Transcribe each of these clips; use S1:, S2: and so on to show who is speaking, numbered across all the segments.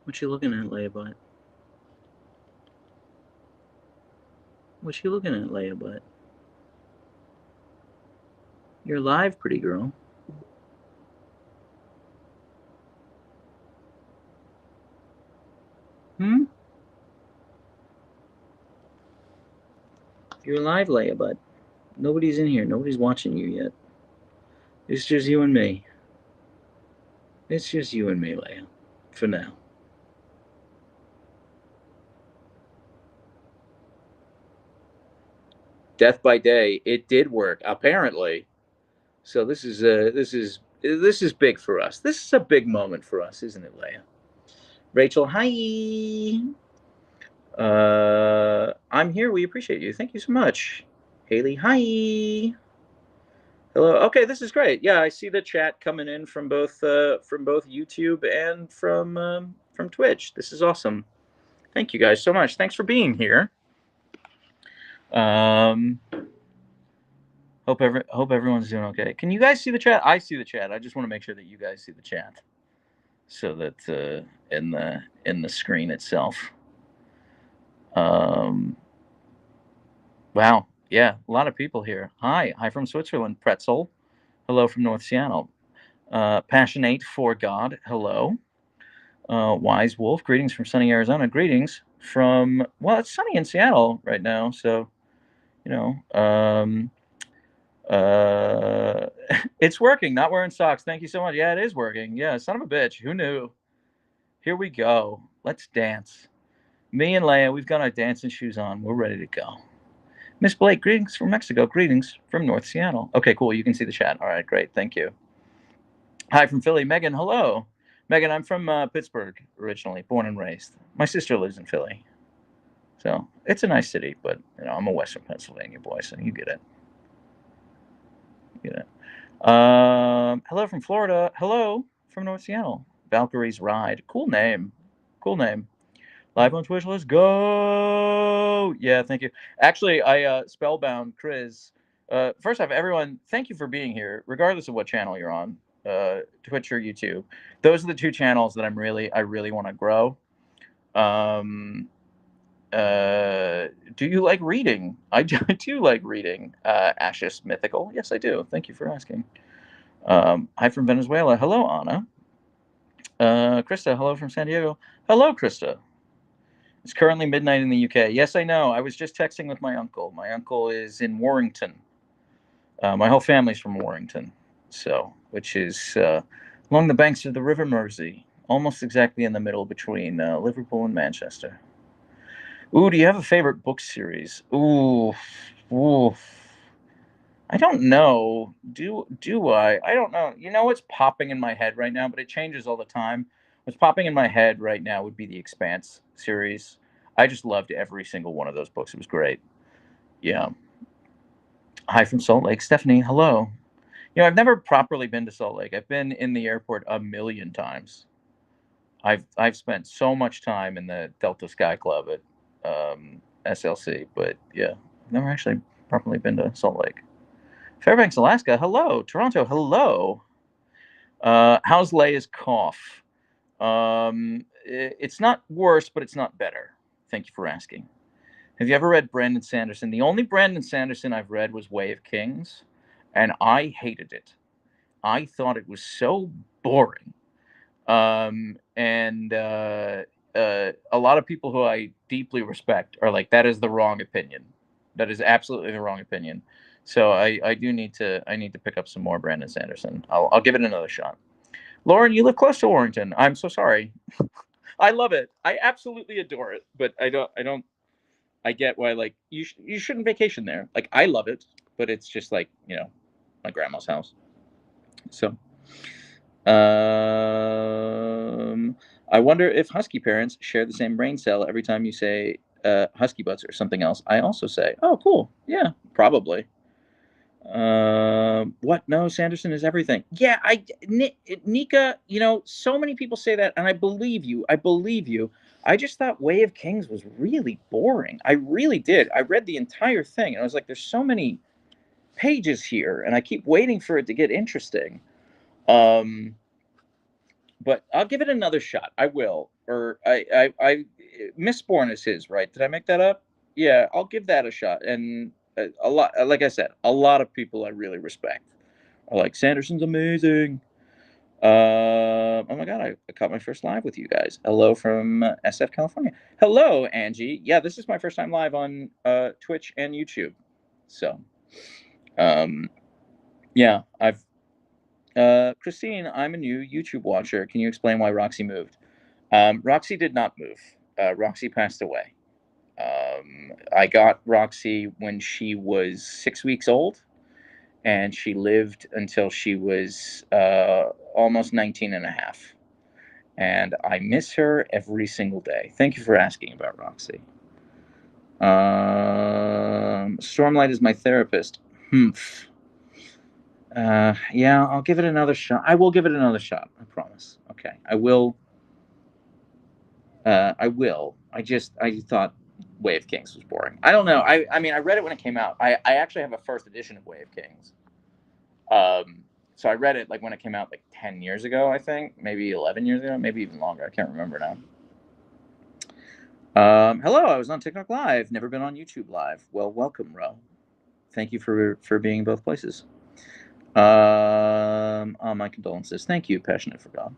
S1: What you looking at, Leia Butt? What you looking at, Leia Butt? You're live, pretty girl. Hmm? You're live, Leia Butt. Nobody's in here. Nobody's watching you yet. It's just you and me. It's just you and me, Leia. For now. Death by Day. It did work, apparently. So this is big for us. This is a big moment for us, isn't it, Leia? Rachel, hi. I'm here. We appreciate you. Thank you so much. Haley, hi. Hello. Okay, this is great. Yeah, I see the chat coming in from both YouTube and from Twitch. This is awesome. Thank you guys so much. Thanks for being here. Um, hope everyone's doing okay. Can you guys see the chat? I see the chat. I just want to make sure that you guys see the chat, so that in the screen itself. Um, wow. Yeah, a lot of people here. Hi from Switzerland. Pretzel. Hello from North Seattle. Passionate for God. Hello. Wise Wolf. Greetings from sunny Arizona. Greetings from, well, it's sunny in Seattle right now, so you know. Uh, it's working. Not wearing socks. Thank you so much. Yeah, it is working. Yeah, son of a bitch. Who knew? Here we go. Let's dance. Me and Leia, we've got our dancing shoes on. We're ready to go. Miss Blake, greetings from Mexico. Greetings from North Seattle. Okay, cool. You can see the chat. All right, great. Thank you. Hi from Philly. Megan, hello. Megan, I'm from Pittsburgh originally, born and raised. My sister lives in Philly. So it's a nice city, but I'm a Western Pennsylvania boy, so you get it. You get it. Hello from Florida. Hello from North Seattle. Valkyrie's Ride. Cool name. Cool name. Live on Twitch. Let's go. Yeah, thank you. Actually, I spellbound Chris. First off, everyone, thank you for being here, regardless of what channel you're on, Twitch or YouTube. Those are the two channels that I really want to grow. Do you like reading? I do like reading. Ashes Mythical. Yes, I do. Thank you for asking. Hi from Venezuela. Hello, Anna. Krista, hello from San Diego. Hello, Krista. It's currently midnight in the UK. Yes, I know. I was just texting with my uncle. My uncle is in Warrington. My whole family's from Warrington, so which is along the banks of the River Mersey, almost exactly in the middle between Liverpool and Manchester. Ooh, do you have a favorite book series? Ooh. I don't know. Do I? I don't know. You know what's popping in my head right now, but it changes all the time. What's popping in my head right now would be the Expanse series. I just loved every single one of those books. It was great. Yeah. Hi from Salt Lake, Stephanie. Hello. I've never properly been to Salt Lake. I've been in the airport a million times. I've spent so much time in the Delta Sky Club at SLC, but yeah, I've never actually properly been to Salt Lake. Fairbanks, Alaska. Hello. Toronto. Hello. How's Leia's cough? It's not worse, but it's not better. Thank you for asking. Have you ever read Brandon Sanderson? The only Brandon Sanderson I've read was Way of Kings, and I hated it. I thought it was so boring. And a lot of people who I deeply respect are like, that is the wrong opinion. That is absolutely the wrong opinion. So I need to pick up some more Brandon Sanderson. I'll give it another shot. Lauren, you live close to Warrington. I'm so sorry. I love it. I absolutely adore it. But I get why, like, you shouldn't vacation there. Like, I love it, but it's just like, my grandma's house. So I wonder if Husky parents share the same brain cell every time you say Husky butts or something else. I also say, oh, cool. Yeah, probably. What? No, Sanderson is everything. Yeah, Nika, so many people say that, and I believe you. I believe you. I just thought Way of Kings was really boring. I really did. I read the entire thing, and I was like, there's so many pages here, and I keep waiting for it to get interesting. But I'll give it another shot. I will. or I Mistborn is his, right? Did I make that up? Yeah, I'll give that a shot. And a lot, like I said, a lot of people I really respect are like Sanderson's amazing. Oh my god, I caught my first live with you guys. Hello from SF California. Hello, Angie. Yeah, this is my first time live on Twitch and YouTube. So, um, yeah, I've Christine. I'm a new YouTube watcher. Can you explain why Roxy moved? Roxy did not move. Roxy passed away. I got Roxy when she was 6 weeks old, and she lived until she was almost 19 and a half. And I miss her every single day. Thank you for asking about Roxy. Stormlight is my therapist. Humph. Yeah, I'll give it another shot. I will give it another shot. I promise. Okay, I will. I will. I thought Way of Kings was boring. I don't know. I mean, I read it when it came out. I actually have a first edition of Way of Kings. So I read it like when it came out like 10 years ago, I think, maybe 11 years ago, maybe even longer. I can't remember now. Hello, I was on TikTok Live. Never been on YouTube Live. Well, welcome, Ro. Thank you for being in both places. My condolences. Thank you, Passionate for God.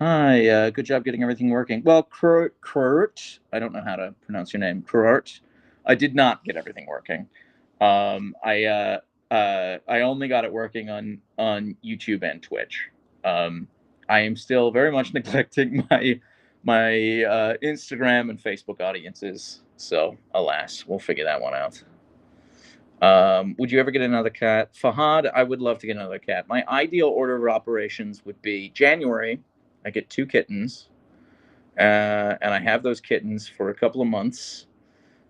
S1: Hi, good job getting everything working. Well, Kurt, I don't know how to pronounce your name. Kurt, I did not get everything working. I only got it working on YouTube and Twitch. I am still very much neglecting my Instagram and Facebook audiences. So, alas, we'll figure that one out. Would you ever get another cat? Fahad, I would love to get another cat. My ideal order of operations would be January. I get 2 kittens, and I have those kittens for a couple of months,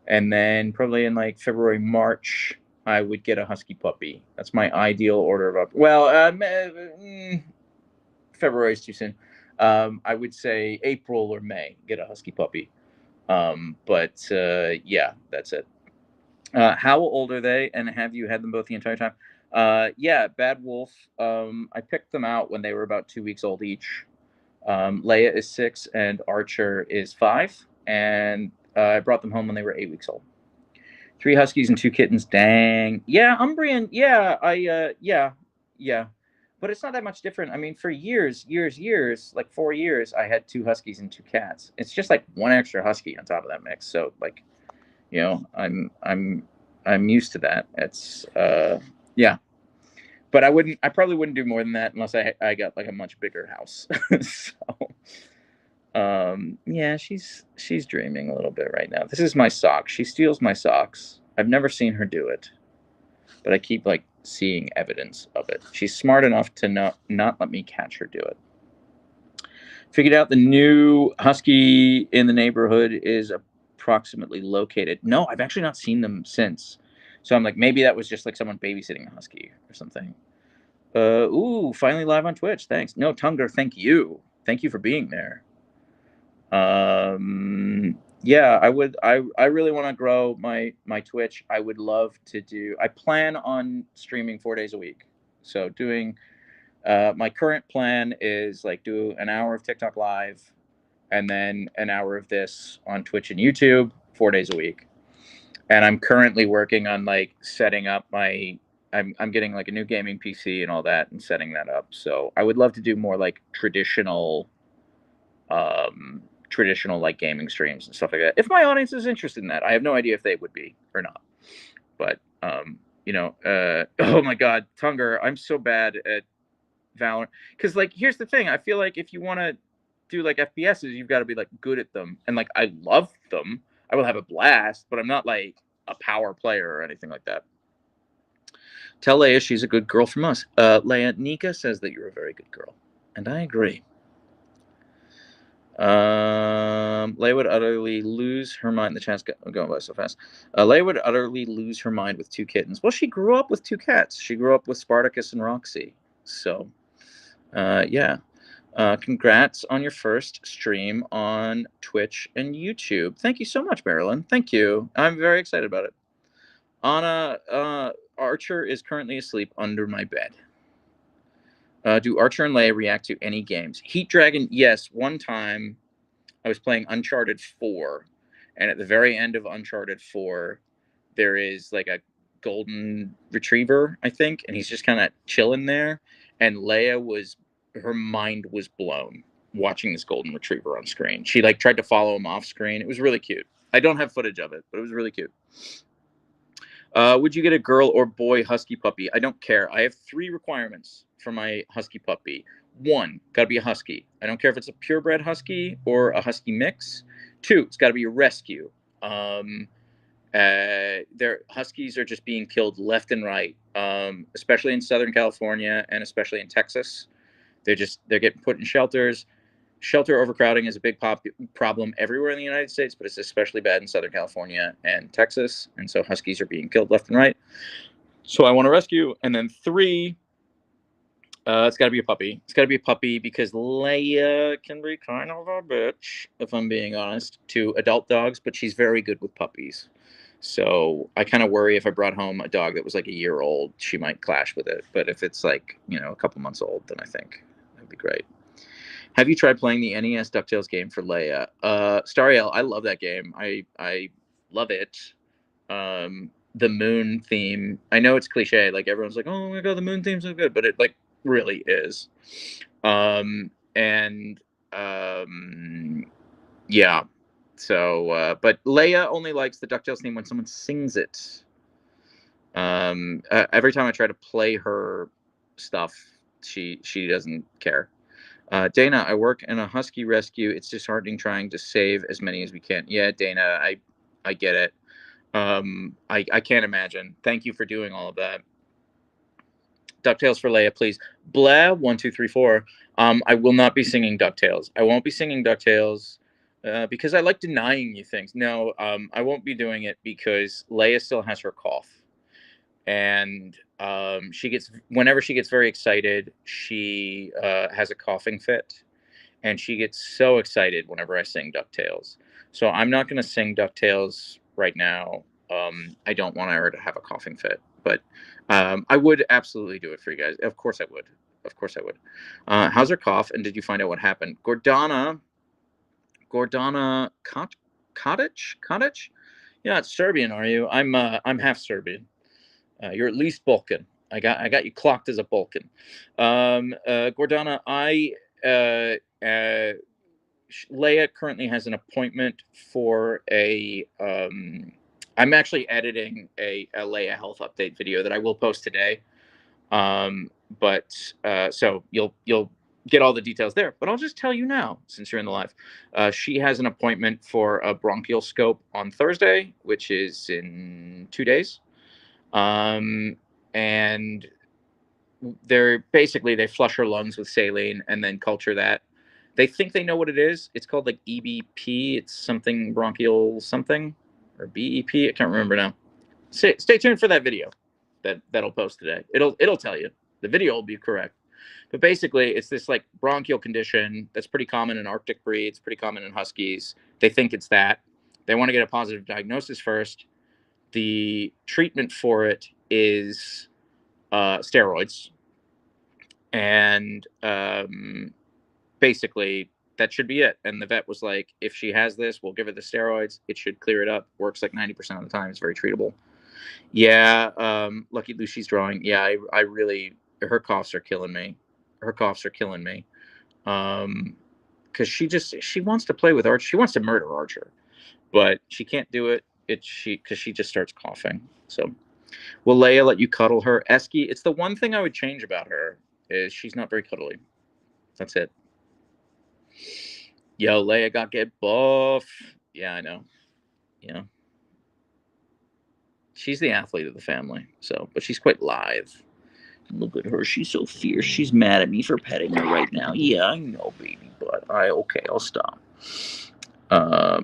S1: and then probably in like February, March, I would get a husky puppy. That's my ideal order of February is too soon. I would say April or May, get a husky puppy. Yeah, that's it. How old are they, and have you had them both the entire time? Yeah, Bad Wolf. I picked them out when they were about 2 weeks old each. Leia is 6 and Archer is 5, and I brought them home when they were 8 weeks old. 3 huskies and 2 kittens. Dang. Yeah, Umbrian. Yeah, yeah. But it's not that much different. I mean, for years, like 4 years, I had 2 huskies and 2 cats. It's just like 1 extra husky on top of that mix. So like, I'm used to that. It's yeah. But I probably wouldn't do more than that unless I got like a much bigger house. So yeah, she's dreaming a little bit right now. This is my sock. She steals my socks. I've never seen her do it, but I keep like seeing evidence of it. She's smart enough to not let me catch her do it. Figured out the new husky in the neighborhood is approximately located. No, I've actually not seen them since. So I'm like, maybe that was just like someone babysitting a husky or something. Ooh, finally live on Twitch. Thanks. No, Tunger, thank you. Thank you for being there. Yeah, I really want to grow my Twitch. I would love to do. I plan on streaming 4 days a week. So doing my current plan is like do an hour of TikTok Live, and then an hour of this on Twitch and YouTube 4 days a week. And I'm currently working on like setting up my. I'm getting like a new gaming PC and all that, and setting that up. So I would love to do more like traditional like gaming streams and stuff like that. If my audience is interested in that, I have no idea if they would be or not. But oh my God, Tunger, I'm so bad at Valorant. Because like, here's the thing: I feel like if you want to do like FPSs, you've got to be like good at them. And like, I love them. I will have a blast, but I'm not like a power player or anything like that. Tell Leia she's a good girl from us. Leia, Nika says that you're a very good girl, and I agree. Leia would utterly lose her mind. The chat's going by so fast. Leia would utterly lose her mind with 2 kittens. Well, she grew up with 2 cats. She grew up with Spartacus and Roxy. So, yeah. Congrats on your first stream on Twitch and YouTube. Thank you so much, Marilyn. Thank you. I'm very excited about it. Anna, Archer is currently asleep under my bed. Do Archer and Leia react to any games? Heat Dragon, yes. One time I was playing Uncharted 4, and at the very end of Uncharted 4, there is like a golden retriever, I think, and he's just kind of chilling there. And her mind was blown watching this golden retriever on screen. She like tried to follow him off screen. It was really cute. I don't have footage of it, but it was really cute. Would you get a girl or boy husky puppy? I don't care. I have 3 requirements for my husky puppy. 1, got to be a husky. I don't care if it's a purebred husky or a husky mix. 2, it's got to be a rescue. Their huskies are just being killed left and right, especially in Southern California and especially in Texas. They're getting put in shelters. Shelter overcrowding is a big problem everywhere in the United States, but it's especially bad in Southern California and Texas. And so huskies are being killed left and right. So I want to rescue. And then 3, it's got to be a puppy. It's got to be a puppy because Leia can be kind of a bitch, if I'm being honest, to adult dogs, but she's very good with puppies. So I kind of worry if I brought home a dog that was like a year old, she might clash with it. But if it's like, a couple months old, then I think that'd be great. Have you tried playing the NES DuckTales game for Leia? Stariel, I love that game. I love it. The moon theme. I know it's cliche. Like everyone's like, "Oh my god, the moon theme's so good," but it like really is. Yeah. So, but Leia only likes the DuckTales theme when someone sings it. Every time I try to play her stuff, she doesn't care. Dana, I work in a husky rescue. It's disheartening trying to save as many as we can. Yeah, Dana, I get it. I can't imagine. Thank you for doing all of that. DuckTales for Leia, please. Blah, 1, 2, 3, 4. I will not be singing DuckTales. I won't be singing DuckTales because I like denying you things. No, I won't be doing it because Leia still has her cough. And whenever she gets very excited, she has a coughing fit, and she gets so excited whenever I sing DuckTales. So I'm not going to sing DuckTales right now. I don't want her to have a coughing fit, but I would absolutely do it for you guys. Of course I would. Of course I would. How's her cough? And did you find out what happened? Gordana Cottage? Yeah, it's Serbian. Are you? I'm half Serbian. You're at least Balkan. I got you clocked as a Balkan. Gordana, Leia currently has an appointment for I'm actually editing a Leia health update video that I will post today. So you'll get all the details there. But I'll just tell you now, since you're in the live, she has an appointment for a bronchial scope on Thursday, which is in 2 days. And they flush her lungs with saline and then culture that. They think they know what it is. It's called like EBP. It's something bronchial something, or BEP. I can't remember now. Stay tuned for that video that'll post today. It'll tell you. The video will be correct. But basically, it's this like bronchial condition that's pretty common in Arctic breeds, pretty common in Huskies. They think it's that. They want to get a positive diagnosis first. The treatment for it is steroids. And basically, that should be it. And the vet was like, if she has this, we'll give her the steroids. It should clear it up. Works like 90% of the time. It's very treatable. Yeah, Lucky Lucy's drawing. Yeah, I really, her coughs are killing me. Because she wants to play with Archer. She wants to murder Archer, but she can't do it. Because she just starts coughing. So, will Leia let you cuddle her? Esky, it's the one thing I would change about her is she's not very cuddly. That's it. Yo, Leia got get buff. Yeah, I know. Yeah. She's the athlete of the family, but she's quite lithe. Look at her. She's so fierce. She's mad at me for petting her right now. Yeah, I know, baby, but I'll stop.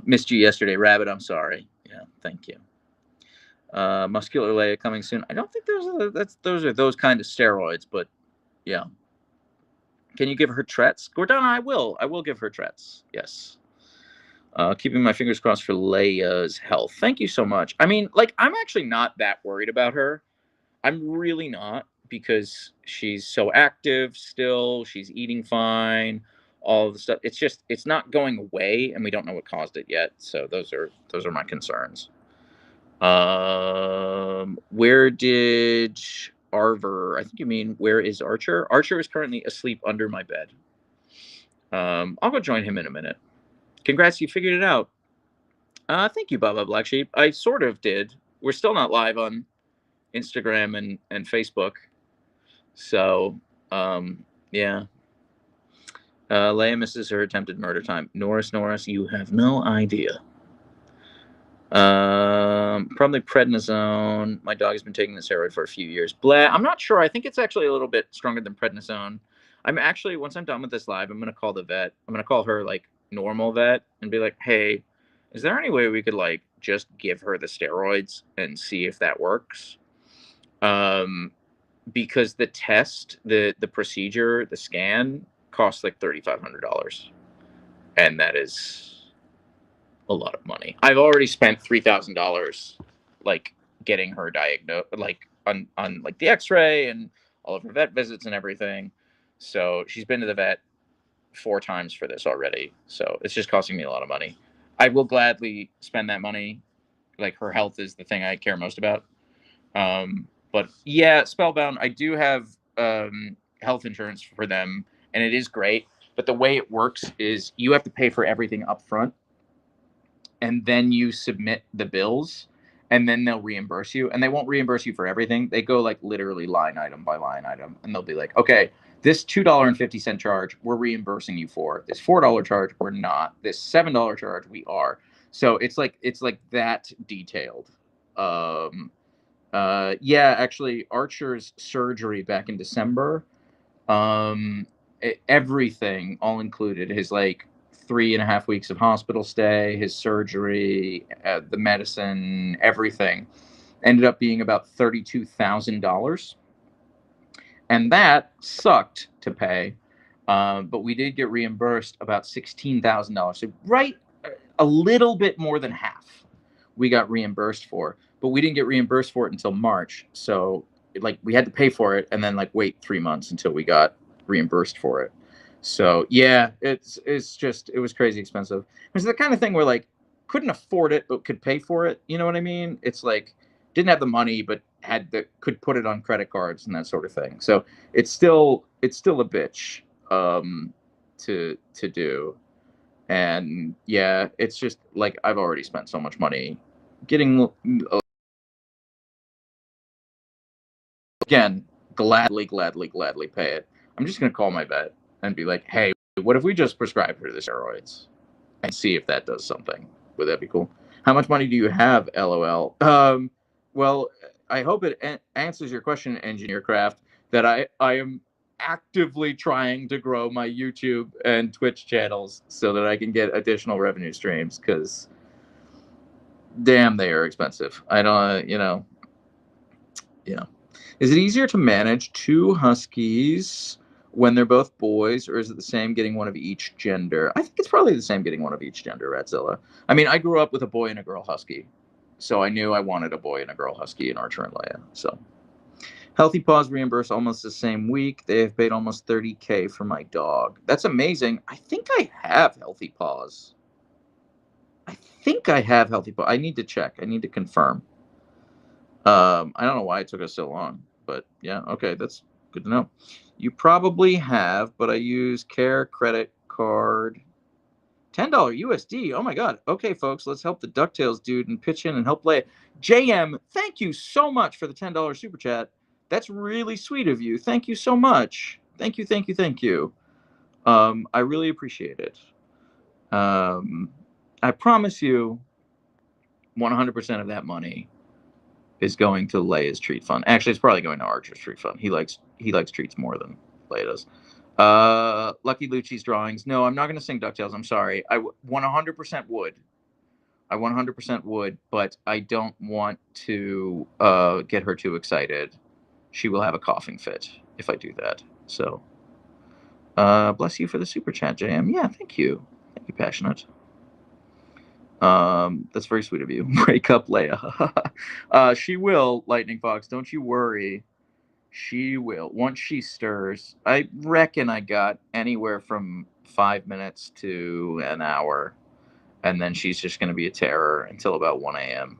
S1: Missed you yesterday, Rabbit. I'm sorry. Yeah, thank you. Muscular Leia coming soon. I don't think those are those kind of steroids, but yeah. Can you give her Tretz? Gordana, I will give her Tretz. Yes. Keeping my fingers crossed for Leia's health. Thank you so much. I mean, like, I'm actually not that worried about her. I'm really not, because she's so active still. She's eating fine. All of the stuff. It's not going away, and we don't know what caused it yet. So those are my concerns. Where did Arver? I think you mean where is Archer? Archer is currently asleep under my bed. I'll go join him in a minute. Congrats, you figured it out. Thank you, Baba Black Sheep. I sort of did. We're still not live on Instagram and Facebook. So, yeah. Leia misses her attempted murder time. Norris, you have no idea. Probably prednisone. My dog has been taking the steroid for a few years. Blah. I'm not sure. I think it's actually a little bit stronger than prednisone. I'm actually, once I'm done with this live, I'm going to call the vet. I'm going to call her like normal vet and be like, hey, is there any way we could like just give her the steroids and see if that works? Because the test, the procedure, the scan costs like $3,500. And that is a lot of money. I've already spent $3,000 like getting her diagnosed, like on like the x-ray and all of her vet visits and everything. So she's been to the vet 4 times for this already. So it's just costing me a lot of money. I will gladly spend that money. Like, her health is the thing I care most about. But yeah, Spellbound, I do have health insurance for them, and it is great. But the way it works is you have to pay for everything up front, and then you submit the bills, and then they'll reimburse you. And they won't reimburse you for everything. They go like literally line item by line item, and they'll be like, okay, this $2.50 charge we're reimbursing you for. This $4 charge we're not. This $7 charge we are. So it's like that detailed. Yeah, actually, Archer's surgery back in December, everything all included, his like 3.5 weeks of hospital stay, his surgery, the medicine, everything ended up being about $32,000, and that sucked to pay. But we did get reimbursed about $16,000. So right, a little bit more than half we got reimbursed for, but we didn't get reimbursed for it until March. So like we had to pay for it and then like wait 3 months until we got reimbursed for it. So yeah, it was crazy expensive. It's the kind of thing where like couldn't afford it but could pay for it. You know what I mean? It's like didn't have the money but could put it on credit cards and that sort of thing. So it's still a bitch to do. And yeah, it's just like I've already spent so much money getting, again, gladly pay it. I'm just gonna call my vet and be like, hey, what if we just prescribe her the steroids and see if that does something? Would that be cool? How much money do you have? LOL. Well, I hope it answers your question, Engineer Craft, that I am actively trying to grow my YouTube and Twitch channels so that I can get additional revenue streams, because damn, they are expensive. I don't, Is it easier to manage 2 Huskies when they're both boys, or is it the same getting one of each gender? I think it's probably the same getting one of each gender, Ratzilla. I mean, I grew up with a boy and a girl Husky, so I knew I wanted a boy and a girl Husky in Archer and Leia. So Healthy Paws reimbursed almost the same week. They have paid almost $30K for my dog. That's amazing. I think I have Healthy Paws. I need to check. I need to confirm. I don't know why it took us so long, but yeah, okay, that's good to know. You probably have, but I use Care credit card. $10 USD. Oh my God. Okay, folks, let's help the DuckTales dude and pitch in and help Leia. JM, thank you so much for the $10 super chat. That's really sweet of you. Thank you so much. Thank you. I really appreciate it. I promise you 100% of that money is going to Leia's treat fund. Actually, it's probably going to Archer's treat fund. He likes treats more than Leia does. Lucky Lucci's drawings. No, I'm not going to sing DuckTales. I'm sorry. I 100% would. I 100% would, but I don't want to get her too excited. She will have a coughing fit if I do that. So, bless you for the super chat, JM. Yeah, thank you. Thank you, Passionate. That's very sweet of you. Break up Leia. She will, Lightning Fox. Don't you worry. She will. Once she stirs, I reckon I got anywhere from 5 minutes to an hour. And then she's just going to be a terror until about 1 a.m.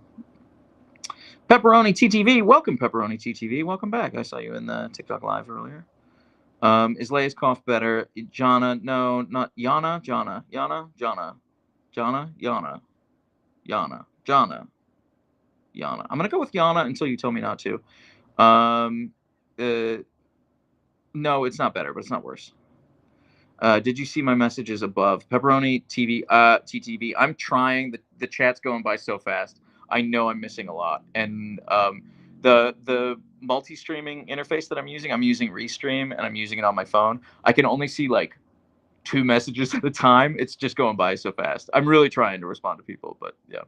S1: Pepperoni TTV, welcome, Pepperoni TTV. Welcome back. I saw you in the TikTok live earlier. Is Leia's cough better? Jana, no, not Yana. Jana, Yana, Jana, Jana, Yana, Yana, Jana, Yana. I'm gonna go with Yana until you tell me not to. No, it's not better, but it's not worse. Did you see my messages above? Pepperoni TV, TTV. I'm trying. The chat's going by so fast. I know I'm missing a lot. And the multi-streaming interface that I'm using Restream, and I'm using it on my phone. I can only see like 2 messages at a time. It's just going by so fast. I'm really trying to respond to people, but yeah.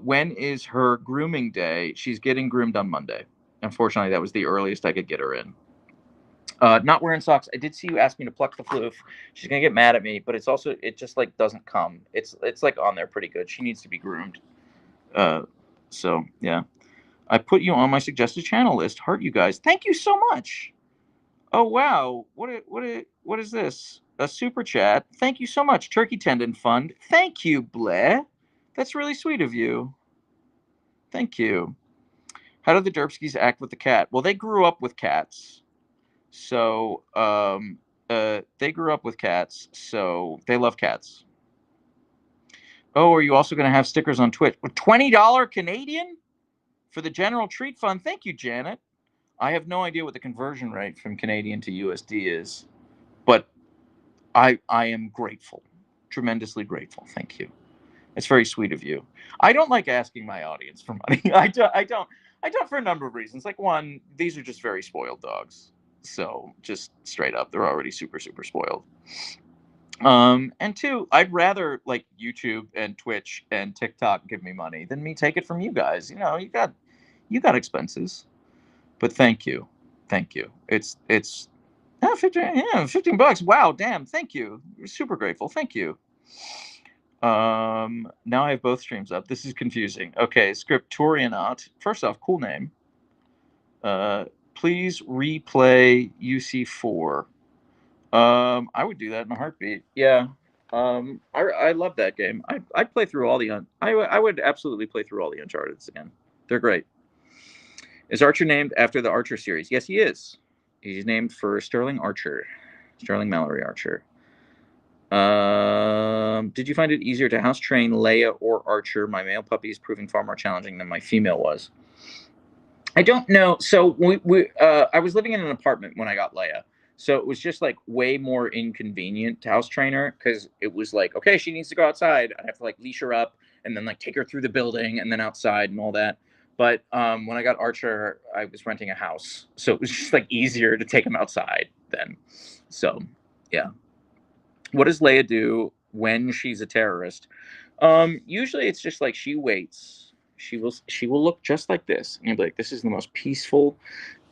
S1: When is her grooming day? She's getting groomed on Monday. Unfortunately, that was the earliest I could get her in. Not wearing socks. I did see you ask me to pluck the floof. She's gonna get mad at me, but it's also, it just like doesn't come. It's like on there pretty good. She needs to be groomed. So yeah, I put you on my suggested channel list. Heart you guys. Thank you so much. Oh wow, what is this? A super chat. Thank you so much, Turkey Tendon Fund. Thank you, Blair. That's really sweet of you. Thank you. How do the Derpskis act with the cat? Well, they grew up with cats. So they grew up with cats, so they love cats. Oh, are you also going to have stickers on Twitch? $20 Canadian for the general treat fund? Thank you, Janet. I have no idea what the conversion rate from Canadian to USD is, but I am grateful, tremendously grateful. Thank you. It's very sweet of you. I don't like asking my audience for money. I don't for a number of reasons. Like, one, these are just very spoiled dogs. So just straight up, they're already super, super spoiled. And two, I'd rather like YouTube and Twitch and TikTok give me money than me take it from you guys. You know, you got expenses, but thank you. It's 15 bucks. Wow, damn. Thank you. We're super grateful. Thank you. Now I have both streams up. This is confusing. Okay, Scriptorionaut. First off, cool name. Please replay UC4. I would do that in a heartbeat. Yeah. I love that game. I'd play through all the I would absolutely play through all the Uncharteds again. They're great. Is Archer named after the Archer series? Yes, he is. He's named for Sterling Archer. Sterling Mallory Archer. Did you find it easier to house train Leia or Archer? My male puppy is proving far more challenging than my female was. I don't know. So I was living in an apartment when I got Leia. So it was just like way more inconvenient to house train her, because it was like, okay, she needs to go outside. I have to like leash her up and then like take her through the building and then outside and all that. But when I got Archer, I was renting a house. So it was just like easier to take him outside then. So yeah. What does Leia do when she's a terrorist? Usually it's just like she waits. She will look just like this, and you'll be like, this is the most peaceful,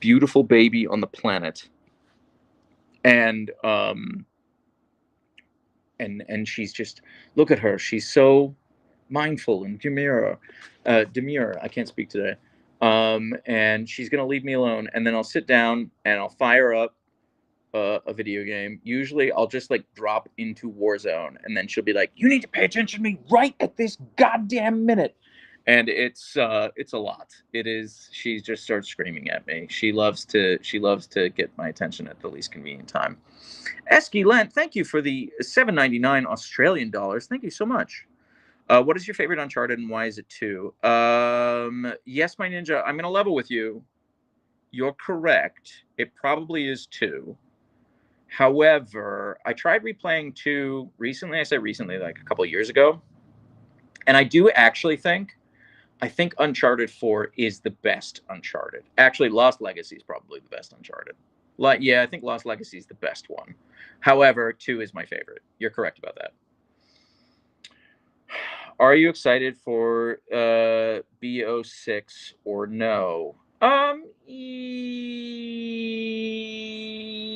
S1: beautiful baby on the planet. And she's just, look at her. She's so mindful and demure. I can't speak today. And she's gonna leave me alone, and then I'll sit down and I'll fire up a video game. Usually I'll just like drop into Warzone, and then she'll be like, you need to pay attention to me right at this goddamn minute. And it's a lot. It is. She just starts screaming at me. She loves to get my attention at the least convenient time. Esky Lent, thank you for the $7.99 Australian dollars. Thank you so much. What is your favorite Uncharted, and why is it 2? Yes, my ninja, I'm gonna level with you. You're correct. It probably is 2. However, I tried replaying 2 recently. I say recently, like a couple of years ago. And I do actually think Uncharted 4 is the best Uncharted. Actually, Lost Legacy is probably the best Uncharted. Yeah, I think Lost Legacy is the best one. However, 2 is my favorite. You're correct about that. Are you excited for BO6 or no?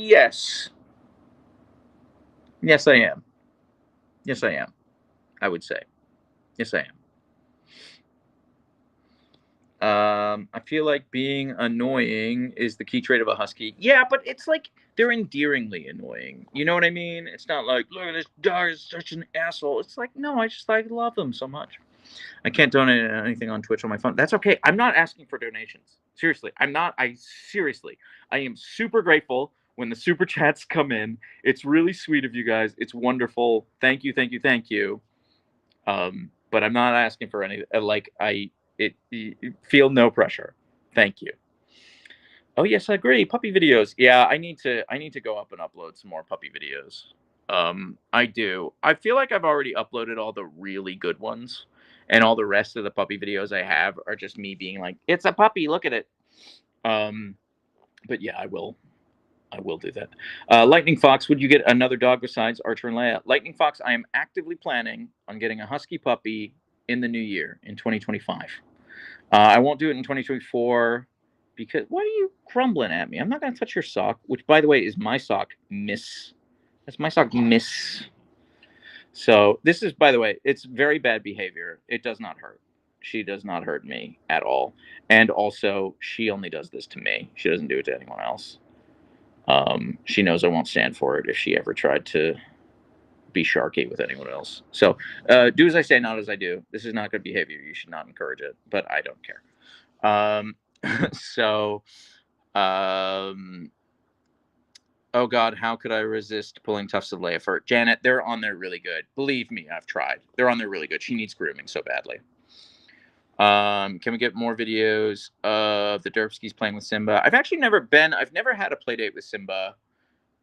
S1: Yes. Yes, I am. Yes, I am. I would say. Yes, I am. I feel like being annoying is the key trait of a husky. Yeah, but it's like they're endearingly annoying. You know what I mean? It's not like, look at this dog is such an asshole. It's like, no, I just like love them so much. I can't donate anything on Twitch on my phone. That's okay. I'm not asking for donations. Seriously, I'm not. I am super grateful when the super chats come in. It's really sweet of you guys. It's wonderful. Thank you, thank you, thank you. But I'm not asking for any. Feel no pressure. Thank you. Oh yes, I agree. Puppy videos. Yeah, I need to go up and upload some more puppy videos. I do. I feel like I've already uploaded all the really good ones, and all the rest of the puppy videos I have are just me being like, "It's a puppy. Look at it." But yeah, I will do that. Lightning Fox, would you get another dog besides Archer and Leia? Lightning Fox, I am actively planning on getting a husky puppy in the new year, in 2025. I won't do it in 2024 because, why are you crumbling at me? I'm not going to touch your sock, which, by the way, is my sock, miss. That's my sock, miss. So this is, by the way, it's very bad behavior. It does not hurt. She does not hurt me at all. And also, she only does this to me. She doesn't do it to anyone else. She knows I won't stand for it if she ever tried to be sharky with anyone else. So do as I say, not as I do. This is not good behavior. You should not encourage it, but I don't care. Oh God, how could I resist pulling tufts of Leia fur? Janet, they're on there really good. Believe me, I've tried. They're on there really good. She needs grooming so badly. Can we get more videos of the Derpskis playing with Simba? I've never had a play date with Simba.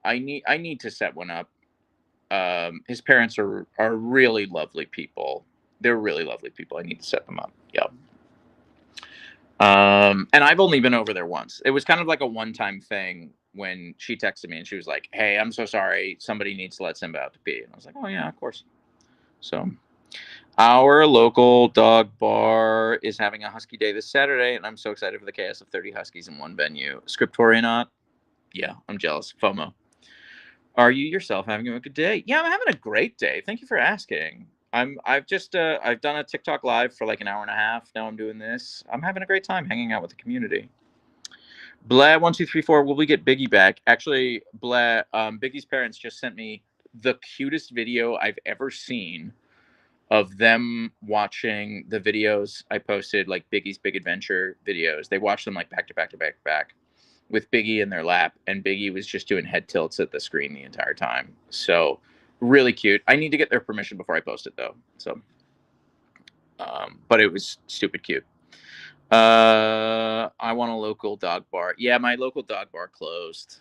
S1: I need to set one up. His parents are really lovely people. They're really lovely people. I need to set them up. Yep. And I've only been over there once. It was kind of like a one-time thing when she texted me and she was like, "Hey, I'm so sorry. Somebody needs to let Simba out to pee." And I was like, "Oh yeah, of course." So our local dog bar is having a Husky Day this Saturday, and I'm so excited for the chaos of 30 Huskies in one venue. Scriptoria not? Yeah, I'm jealous. FOMO. Are you yourself having a good day? Yeah, I'm having a great day. Thank you for asking. I've done a TikTok live for like an hour and a half. Now I'm doing this. I'm having a great time hanging out with the community. Blad1234, will we get Biggie back? Actually, Blad, Biggie's parents just sent me the cutest video I've ever seen of them watching the videos I posted, like Biggie's Big Adventure videos. They watched them like back to back to back to back with Biggie in their lap, and Biggie was just doing head tilts at the screen the entire time. So really cute. I need to get their permission before I post it though. So, but it was stupid cute. I want a local dog bar. Yeah, my local dog bar closed.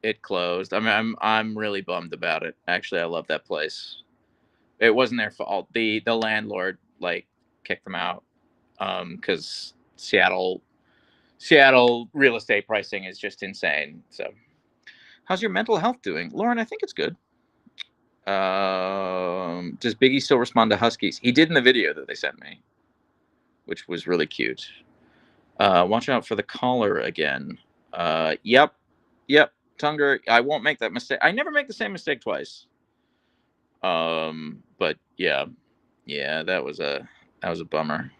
S1: It closed. I mean, I'm really bummed about it. Actually, I love that place. It wasn't their fault. The landlord like kicked them out because Seattle real estate pricing is just insane. So, how's your mental health doing, Lauren? I think it's good. Does Biggie still respond to Huskies? He did in the video that they sent me, which was really cute. Watch out for the collar again. Yep, Tunger. I won't make that mistake. I never make the same mistake twice. But yeah, that was a bummer.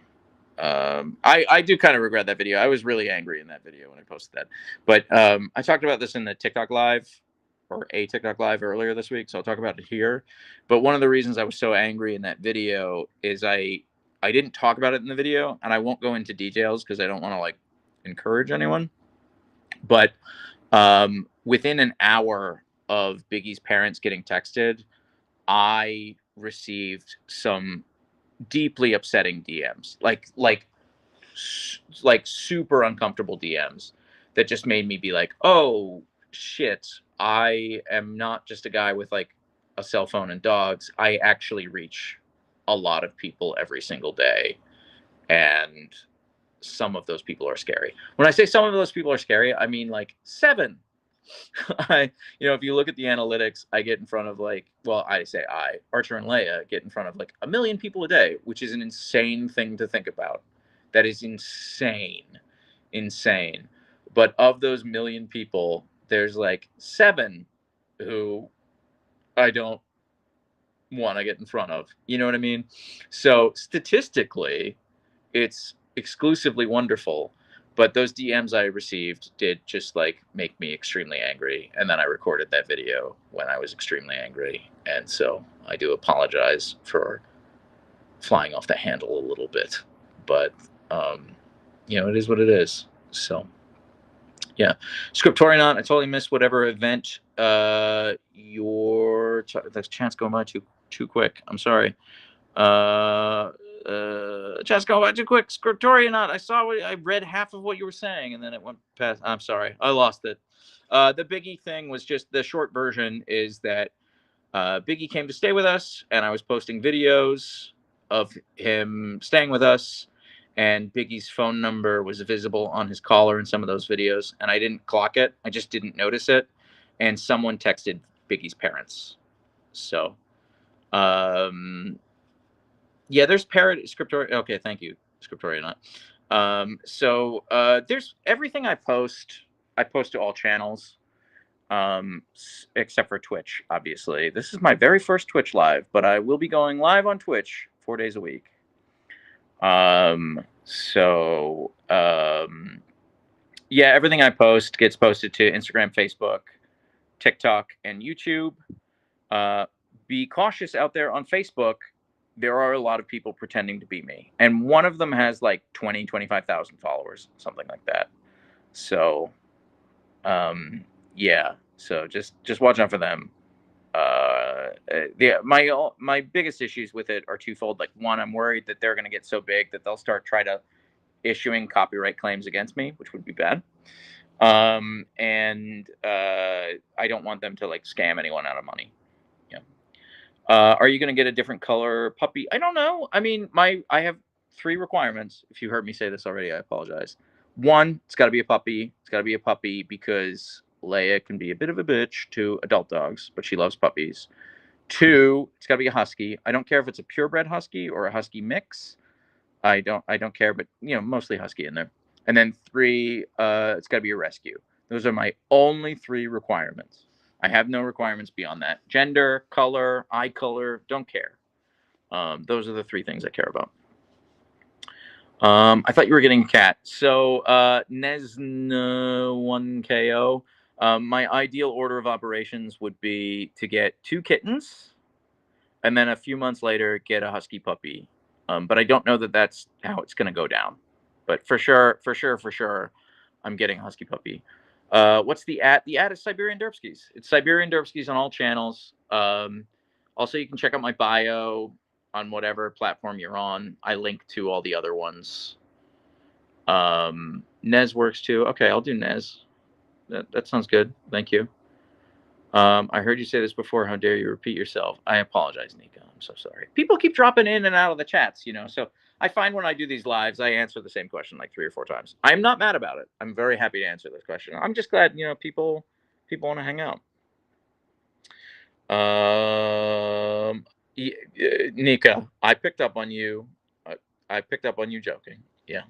S1: I do kind of regret that video. I was really angry in that video when I posted that. But I talked about this in the TikTok live or a TikTok live earlier this week, so I'll talk about it here. But one of the reasons I was so angry in that video is I didn't talk about it in the video, and I won't go into details because I don't want to like encourage anyone. But within an hour of Biggie's parents getting texted, I received some deeply upsetting DMs, like super uncomfortable DMs that just made me be like, oh shit, I am not just a guy with like a cell phone and dogs. I actually reach a lot of people every single day, and some of those people are scary. When I say some of those people are scary, I mean like 7. If you look at the analytics, I get in front of Archer and Leia get in front of like 1 million people a day, which is an insane thing to think about. That is insane. But of those 1 million people, there's like 7 who I don't want to get in front of. You know what I mean? So statistically, it's exclusively wonderful. But those DMs I received did just like make me extremely angry, and then I recorded that video when I was extremely angry, and so I do apologize for flying off the handle a little bit, but it is what it is. So yeah, Scriptorianon, I totally missed whatever event the chat's going by too quick. I'm sorry. Chat's going by too quick. Scriptorianon, I read half of what you were saying, and then it went past. I'm sorry, I lost it. The Biggie thing was just the short version is that Biggie came to stay with us, and I was posting videos of him staying with us, and Biggie's phone number was visible on his collar in some of those videos, and I didn't clock it. I just didn't notice it, and someone texted Biggie's parents. So, yeah, there's Scriptoria. Okay, thank you, Scriptoria. There's everything I post to all channels. Except for Twitch, obviously. This is my very first Twitch live, but I will be going live on Twitch 4 days a week. Yeah, everything I post gets posted to Instagram, Facebook, TikTok, and YouTube. Be cautious out there on Facebook. There are a lot of people pretending to be me, and one of them has like 25,000 followers, something like that. So, yeah. So just watch out for them. My biggest issues with it are twofold. Like, one, I'm worried that they're going to get so big that they'll start issuing copyright claims against me, which would be bad. And I don't want them to like scam anyone out of money. Yeah. Are you going to get a different color puppy? I don't know. I mean, I have 3 requirements. If you heard me say this already, I apologize. 1, it's got to be a puppy. It's got to be a puppy because Leia can be a bit of a bitch to adult dogs, but she loves puppies. 2, it's got to be a husky. I don't care if it's a purebred husky or a husky mix. I don't care, but mostly husky in there. And then 3, it's got to be a rescue. Those are my only 3 requirements. I have no requirements beyond that. Gender, color, eye color, don't care. Those are the 3 things I care about. I thought you were getting a cat. So, Nesna1KO, my ideal order of operations would be to get 2 kittens, and then a few months later, get a husky puppy. But I don't know that that's how it's going to go down. But for sure, I'm getting a husky puppy. What's the @ The @ is Siberian Derpskis. It's Siberian Derpskis on all channels. Also, you can check out my bio on whatever platform you're on. I link to all the other ones. Nez works too. Okay, I'll do Nez. That sounds good. Thank you. I heard you say this before. How dare you repeat yourself? I apologize, Nika. I'm so sorry. People keep dropping in and out of the chats, so I find when I do these lives, I answer the same question like 3 or 4 times. I'm not mad about it. I'm very happy to answer this question. I'm just glad, people want to hang out. Nika, I picked up on you. I picked up on you joking. Yeah.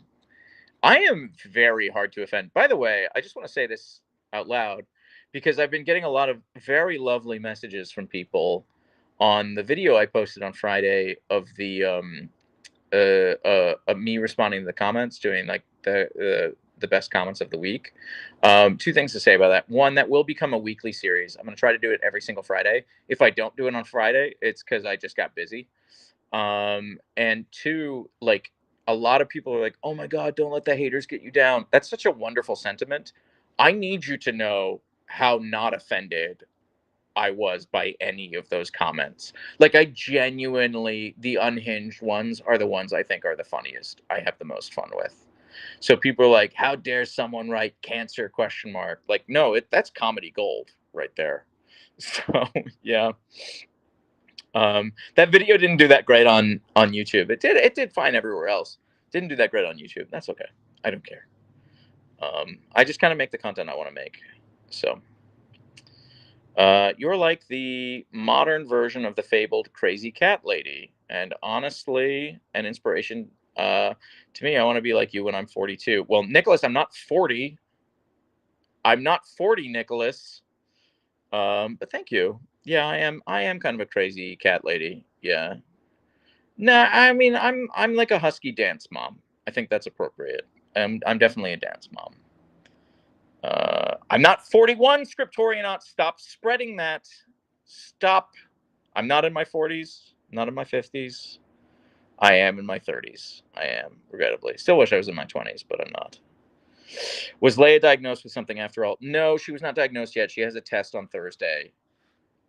S1: I am very hard to offend. By the way, I just want to say this out loud because I've been getting a lot of very lovely messages from people on the video I posted on Friday of the of me responding to the comments, doing like the best comments of the week. 2 things to say about that. 1, that will become a weekly series. I'm going to try to do it every single Friday. If I don't do it on Friday, it's because I just got busy. And 2, like, a lot of people are like, oh my God, don't let the haters get you down. That's such a wonderful sentiment. I need you to know how not offended I was by any of those comments. Like, I genuinely, the unhinged ones are the ones I think are the funniest. I have the most fun with. So people are like, how dare someone write cancer ? Like, no, that's comedy gold right there. So yeah. That video didn't do that great on YouTube. It did fine everywhere else. Didn't do that great on YouTube. That's okay. I don't care. I just kind of make the content I want to make. So you're like the modern version of the fabled crazy cat lady, and honestly, an inspiration to me. I want to be like you when I'm 42. Well, Nicholas, I'm not 40. I'm not 40, Nicholas. But thank you. Yeah, I am kind of a crazy cat lady. Yeah. Nah, I mean, I'm like a husky dance mom. I think that's appropriate. I'm definitely a dance mom. I'm not 41, Scriptorionaut. Stop spreading that. Stop. I'm not in my 40s, not in my 50s. I am in my 30s. I am, regrettably. Still wish I was in my 20s, but I'm not. Was Leia diagnosed with something after all? No, she was not diagnosed yet. She has a test on Thursday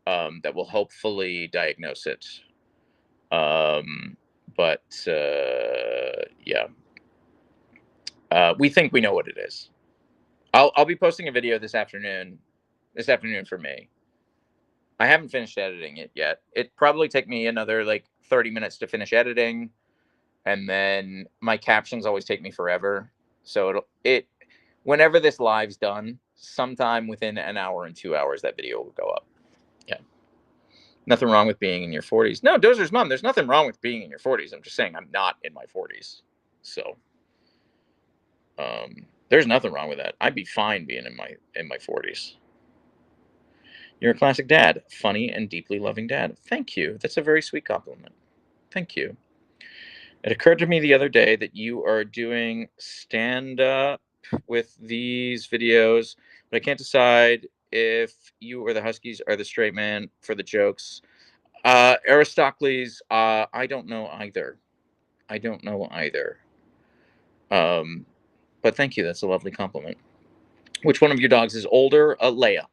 S1: that will hopefully diagnose it. But yeah. We think we know what it is. I'll be posting a video this afternoon. This afternoon for me. I haven't finished editing it yet. It probably take me another like 30 minutes to finish editing, and then my captions always take me forever. So whenever this live's done, sometime within an hour and 2 hours, that video will go up. Yeah. Nothing wrong with being in your 40s. No, Dozer's mom, there's nothing wrong with being in your 40s. I'm just saying I'm not in my 40s. So there's nothing wrong with that. I'd be fine being in my 40s. You're a classic dad. Funny and deeply loving dad. Thank you. That's a very sweet compliment. Thank you. It occurred to me the other day that you are doing stand-up with these videos, but I can't decide if you or the Huskies are the straight man for the jokes. Aristocles, I don't know either. I don't know either. But thank you. That's a lovely compliment. Which one of your dogs is older? Leia.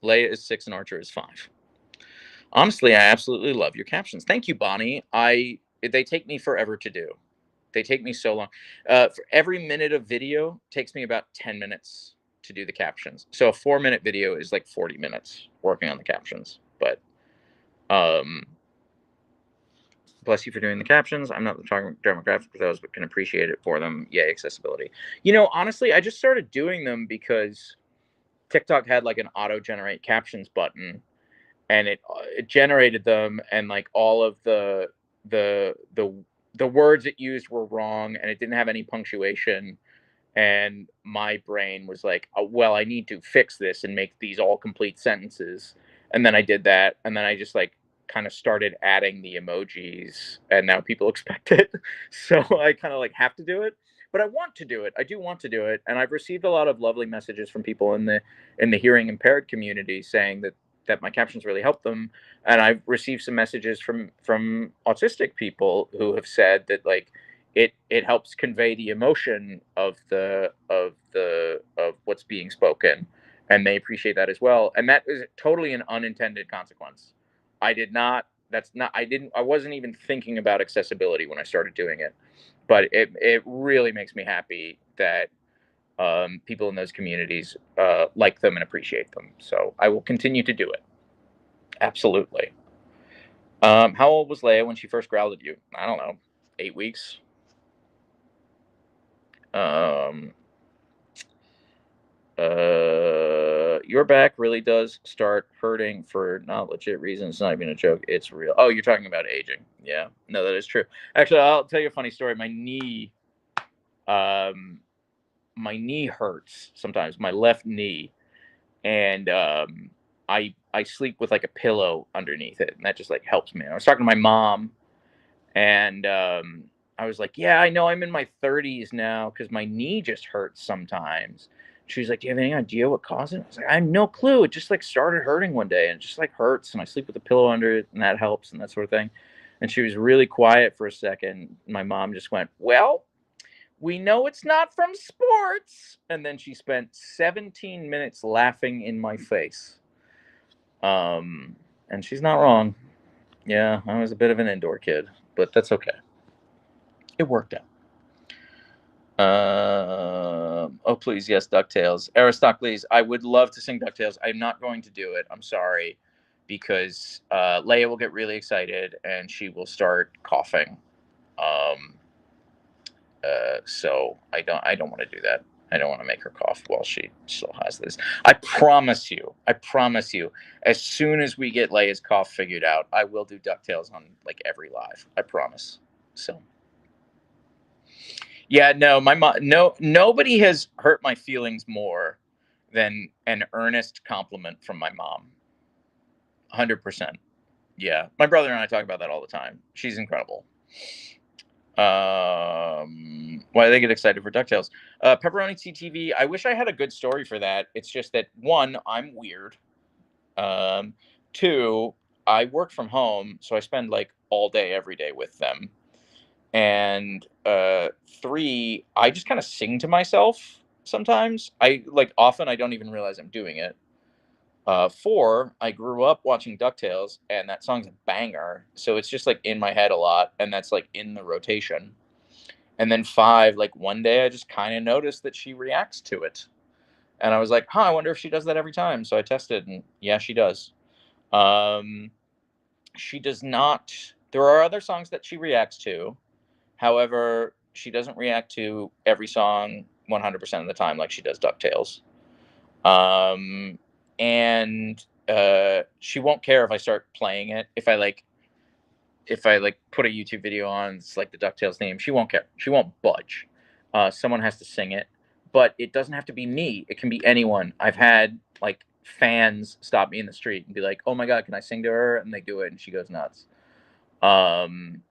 S1: Leia is 6 and Archer is 5. Honestly, I absolutely love your captions. Thank you, Bonnie. They take me forever to do. They take me so long. For every minute of video takes me about 10 minutes to do the captions. So a 4-minute video is like 40 minutes working on the captions. But bless you for doing the captions. I'm not the target demographic for those, but can appreciate it for them. Yay, accessibility. You know, honestly, I just started doing them because TikTok had like an auto-generate captions button, and it generated them, and like all of the words it used were wrong, and it didn't have any punctuation, and my brain was like, oh, well, I need to fix this and make these all complete sentences. And then I did that, and then I just like kind of started adding the emojis, and now people expect it. So I kind of like have to do it, but I want to do it. I do want to do it, and I've received a lot of lovely messages from people in the hearing impaired community saying that my captions really help them. And I've received some messages from autistic people who have said that like it helps convey the emotion of what's being spoken, and they appreciate that as well. And that is totally an unintended consequence. I wasn't even thinking about accessibility when I started doing it, but it really makes me happy that people in those communities like them and appreciate them. So I will continue to do it. Absolutely. How old was Leia when she first growled at you? I don't know, 8 weeks. Your back really does start hurting for not legit reasons. It's not even a joke. It's real. Oh, you're talking about aging. Yeah, no, that is true. Actually, I'll tell you a funny story. My knee hurts sometimes. My left knee, and I sleep with like a pillow underneath it, and that just like helps me. I was talking to my mom, and I was like, yeah, I know I'm in my 30s now because my knee just hurts sometimes. She was like, do you have any idea what caused it? I was like, I have no clue. It just like started hurting one day, and it just like hurts, and I sleep with a pillow under it, and that helps, and that sort of thing. And she was really quiet for a second. My mom just went, well, we know it's not from sports. And then she spent 17 minutes laughing in my face. And she's not wrong. Yeah, I was a bit of an indoor kid, but that's okay. It worked out. Oh, please, yes, DuckTales. Aristocles, I would love to sing DuckTales. I'm not going to do it. I'm sorry, because Leia will get really excited and she will start coughing. So I don't want to do that. I don't want to make her cough while she still has this. I promise you, as soon as we get Leia's cough figured out, I will do DuckTales on like every live. I promise. So. Yeah, no, my mom, nobody has hurt my feelings more than an earnest compliment from my mom. 100%. Yeah, my brother and I talk about that all the time. She's incredible. Why they get excited for DuckTales? Pepperoni TTV. I wish I had a good story for that. It's just that one, I'm weird. Um, Two, I work from home, so I spend like all day every day with them. And three, I just kind of sing to myself sometimes. I like often I don't even realize I'm doing it. Four, I grew up watching DuckTales, and that song's a banger, so it's just like in my head a lot, and that's like in the rotation. And then five, like one day I just kind of noticed that she reacts to it, and I was like, "Huh, I wonder if she does that every time." So I tested, and yeah, she does. Um, she does not. There are other songs that she reacts to. However, she doesn't react to every song 100% of the time like she does DuckTales. Um, and she won't care if I start playing it. If I put a YouTube video on, it's like the DuckTales theme, she won't care. She won't budge. Someone has to sing it, but it doesn't have to be me. It can be anyone. I've had like fans stop me in the street and be like, "Oh my god, can I sing to her?" And they do it, and she goes nuts. Um,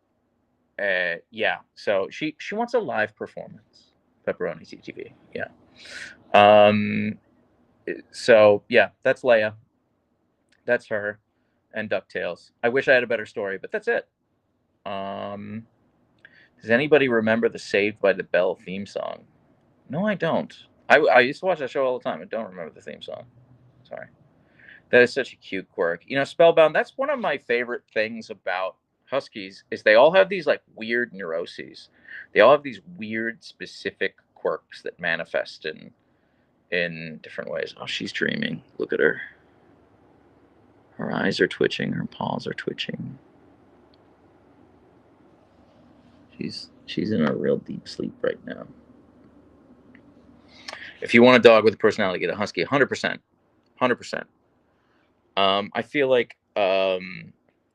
S1: yeah. So she wants a live performance. Pepperoni CTV. Yeah. Um, so yeah, that's Leia. That's her, and DuckTales. I wish I had a better story, but that's it. Um, does anybody remember the Saved by the Bell theme song? No, I don't. I used to watch that show all the time. I don't remember the theme song. Sorry. That is such a cute quirk. You know, Spellbound, that's one of my favorite things about Huskies is they all have these like weird neuroses. They all have these weird specific quirks that manifest in different ways. Oh, she's dreaming. Look at her. Her eyes are twitching, her paws are twitching. She's in a real deep sleep right now. If you want a dog with a personality, get a husky. 100%. 100%. I feel like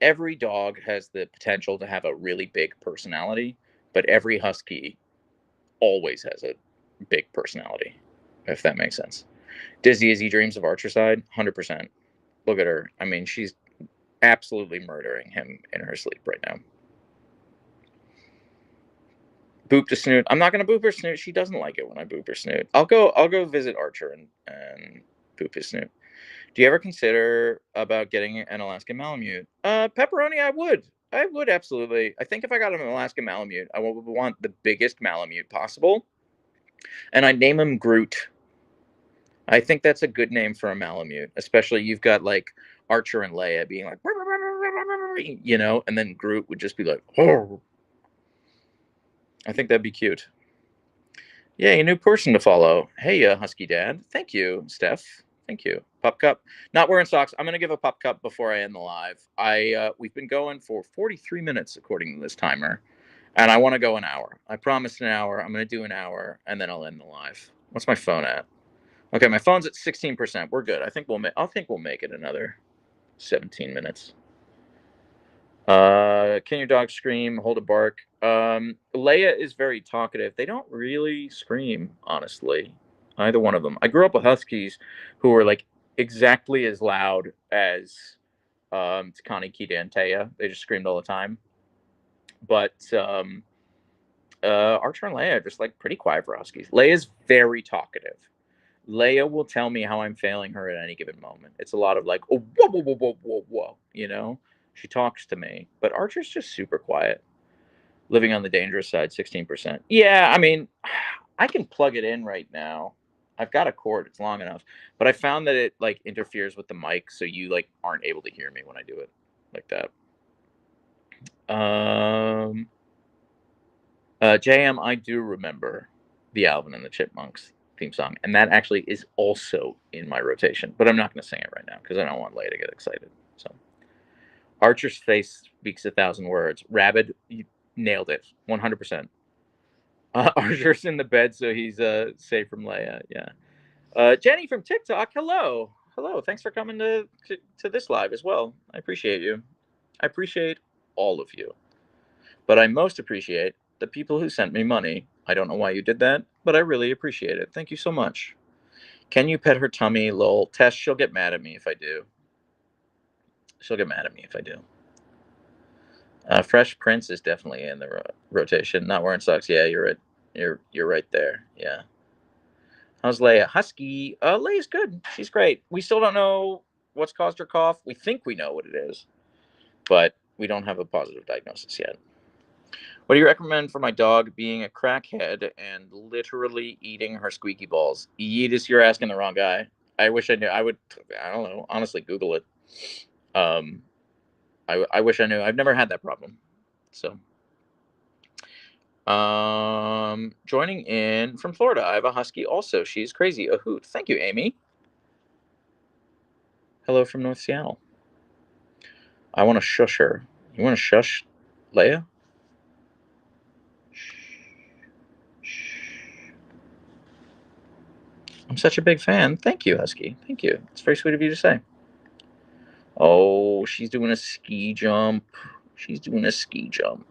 S1: every dog has the potential to have a really big personality, but every husky always has a big personality, if that makes sense. Dizzy as he dreams of Archercide, 100%. Look at her. I mean, she's absolutely murdering him in her sleep right now. Boop the snoot. I'm not gonna boop her snoot. She doesn't like it when I boop her snoot. I'll go visit Archer and boop his snoot. Do you ever consider about getting an Alaskan Malamute? Pepperoni, I would. I would absolutely. I think if I got an Alaskan Malamute, I would want the biggest Malamute possible, and I'd name him Groot. I think that's a good name for a Malamute, especially you've got like Archer and Leia being like, you know, and then Groot would just be like, oh. I think that'd be cute. Yeah, a new person to follow. Hey, Husky Dad. Thank you, Steph. Thank you. Pop Cup. Not wearing socks. I'm gonna give a Pop Cup before I end the live. We've been going for 43 minutes according to this timer, and I want to go an hour. I promised an hour. I'm gonna do an hour, and then I'll end the live. What's my phone at? Okay, my phone's at 16%. We're good. I think we'll make it another 17 minutes. Can your dog scream? Hold a bark. Leia is very talkative. They don't really scream, honestly. Either one of them. I grew up with Huskies who were like exactly as loud as Takani Kidanteya. They just screamed all the time. But Archer and Leia are just like pretty quiet for Huskies. Leia's very talkative. Leia will tell me how I'm failing her at any given moment. It's a lot of like, oh, whoa, whoa, whoa, whoa, whoa, whoa, you know? She talks to me, but Archer's just super quiet. Living on the dangerous side, 16%. Yeah, I mean, I can plug it in right now. I've got a cord, it's long enough, but I found that it like interferes with the mic, so you like aren't able to hear me when I do it like that. JM, I do remember the Alvin and the Chipmunks theme song, and that actually is also in my rotation, but I'm not going to sing it right now because I don't want Leia to get excited. So, Archer's face speaks 1,000 words. Rabid, you nailed it, 100%. Archer's in the bed, so he's safe from Leia. Yeah. Jenny from TikTok, hello, hello. Thanks for coming to this live as well. I appreciate you. I appreciate all of you, but I most appreciate the people who sent me money. I don't know why you did that, but I really appreciate it. Thank you so much. Can you pet her tummy? Lol. Tess, she'll get mad at me if I do. She'll get mad at me if I do. Fresh Prince is definitely in the rotation. Not wearing socks. Yeah, you're right. You're right there. Yeah. How's Leia? Husky. Leia's good. She's great. We still don't know what's caused her cough. We think we know what it is, but we don't have a positive diagnosis yet. What do you recommend for my dog being a crackhead and literally eating her squeaky balls? Yeetus, you're asking the wrong guy. I wish I knew. I don't know. Honestly, Google it. I wish I knew. I've never had that problem. So, joining in from Florida. I have a husky also. She's crazy. A hoot. Thank you, Amy. Hello from North Seattle. I want to shush her. You want to shush Leia? I'm such a big fan. Thank you, Husky. Thank you. It's very sweet of you to say. Oh, she's doing a ski jump. She's doing a ski jump.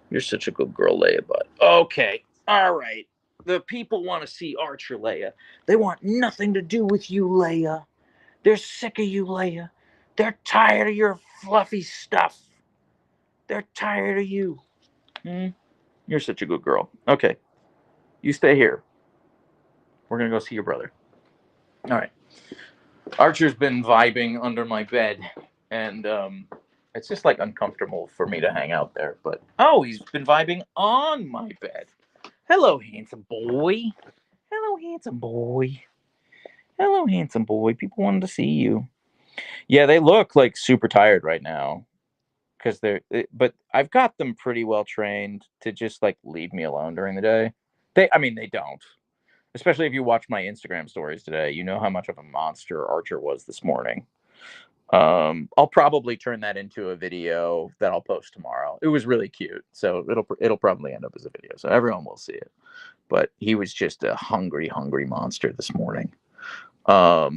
S1: You're such a good girl, Leia, bud. Okay. All right. The people want to see Archer, Leia. They want nothing to do with you, Leia. They're sick of you, Leia. They're tired of your fluffy stuff. They're tired of you. You're such a good girl. Okay. You stay here. We're going to go see your brother. All right. Archer's been vibing under my bed, and it's just like uncomfortable for me to hang out there. But oh, he's been vibing on my bed. Hello, handsome boy. Hello, handsome boy. Hello, handsome boy. People wanted to see you. Yeah, they look like super tired right now because but I've got them pretty well trained to just like leave me alone during the day. They don't. Especially if you watch my Instagram stories today, you know how much of a monster Archer was this morning. I'll probably turn that into a video that I'll post tomorrow. It was really cute, so it'll probably end up as a video, so everyone will see it. But he was just a hungry monster this morning. Yeah,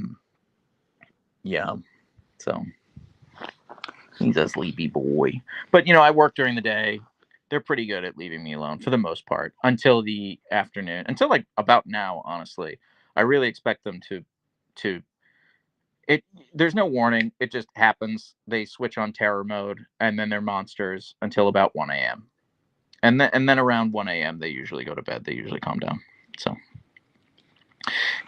S1: so he's a sleepy boy. But I work during the day. They're pretty good at leaving me alone for the most part until the afternoon, until like about now. Honestly, I really expect them to. There's no warning. It just happens. They switch on terror mode, and then they're monsters until about 1 a.m. And then around 1 a.m. they usually go to bed. They usually calm down. So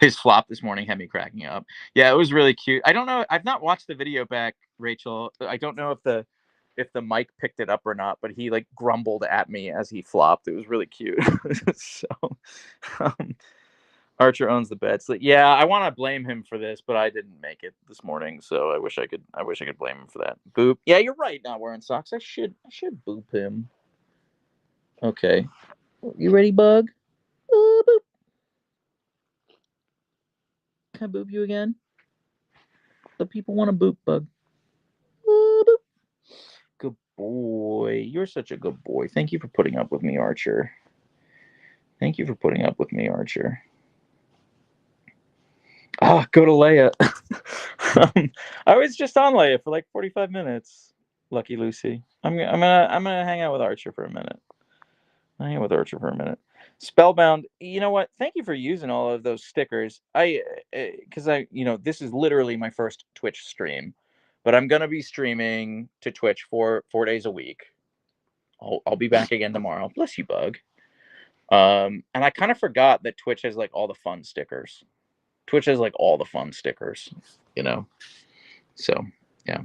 S1: his flop this morning had me cracking up. Yeah, it was really cute. I don't know. I've not watched the video back, Rachel. I don't know if the mic picked it up or not, but he like grumbled at me as he flopped. It was really cute. So um, Archer owns the bed. So yeah, I want to blame him for this, but I didn't make it this morning, so I wish I could blame him for that. Boop. Yeah, you're right. Not wearing socks. I should boop him. Okay. You ready, Bug? Boop. Can I boop you again? The people want to boop, Bug. Boop. Good boy. You're such a good boy. Thank you for putting up with me, Archer. Thank you for putting up with me, Archer. Go to Leia. I was just on Leia for like 45 minutes. Lucky Lucy. I'm gonna hang out with Archer for a minute. Spellbound. You know what? Thank you for using all of those stickers. Because this is literally my first Twitch stream, but I'm gonna be streaming to Twitch for 4 days a week. I'll be back again tomorrow. Bless you, Bug. And I kind of forgot that Twitch has like all the fun stickers. So yeah.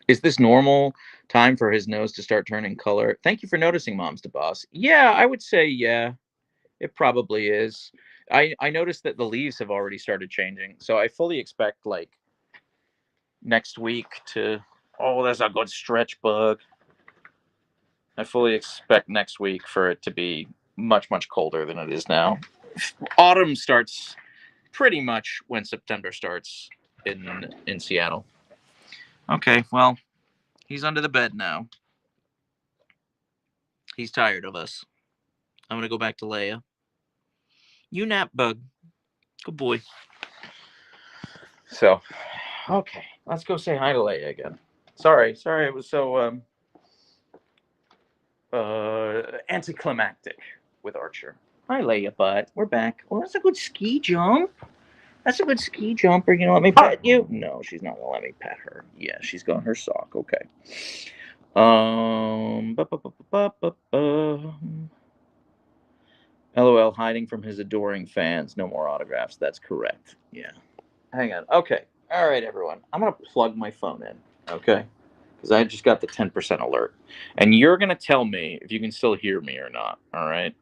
S1: Is this normal time for his nose to start turning color? Thank you for noticing, Moms to Boss. Yeah, I would say yeah. It probably is. I noticed that the leaves have already started changing, so I fully expect like next week to. Oh, there's a good stretch, Bug. I fully expect next week for it to be much colder than it is now. Autumn starts pretty much when September starts in Seattle. Okay, well, he's under the bed now. He's tired of us. I'm gonna go back to Leia. You nap, Bug. Good boy. So, okay, let's go say hi to Leia again. Sorry, it was so anticlimactic with Archer. Hi, Leia, bud. We're back. Well, that's a good ski jump. Are you gonna let me pet you? No, she's not gonna let me pet her. Yeah, she's got her sock. Okay. LOL, hiding from his adoring fans. No more autographs. That's correct. Yeah. Hang on. Okay. All right, everyone. I'm going to plug my phone in. Okay. Because I just got the 10% alert. And you're going to tell me if you can still hear me or not. All right.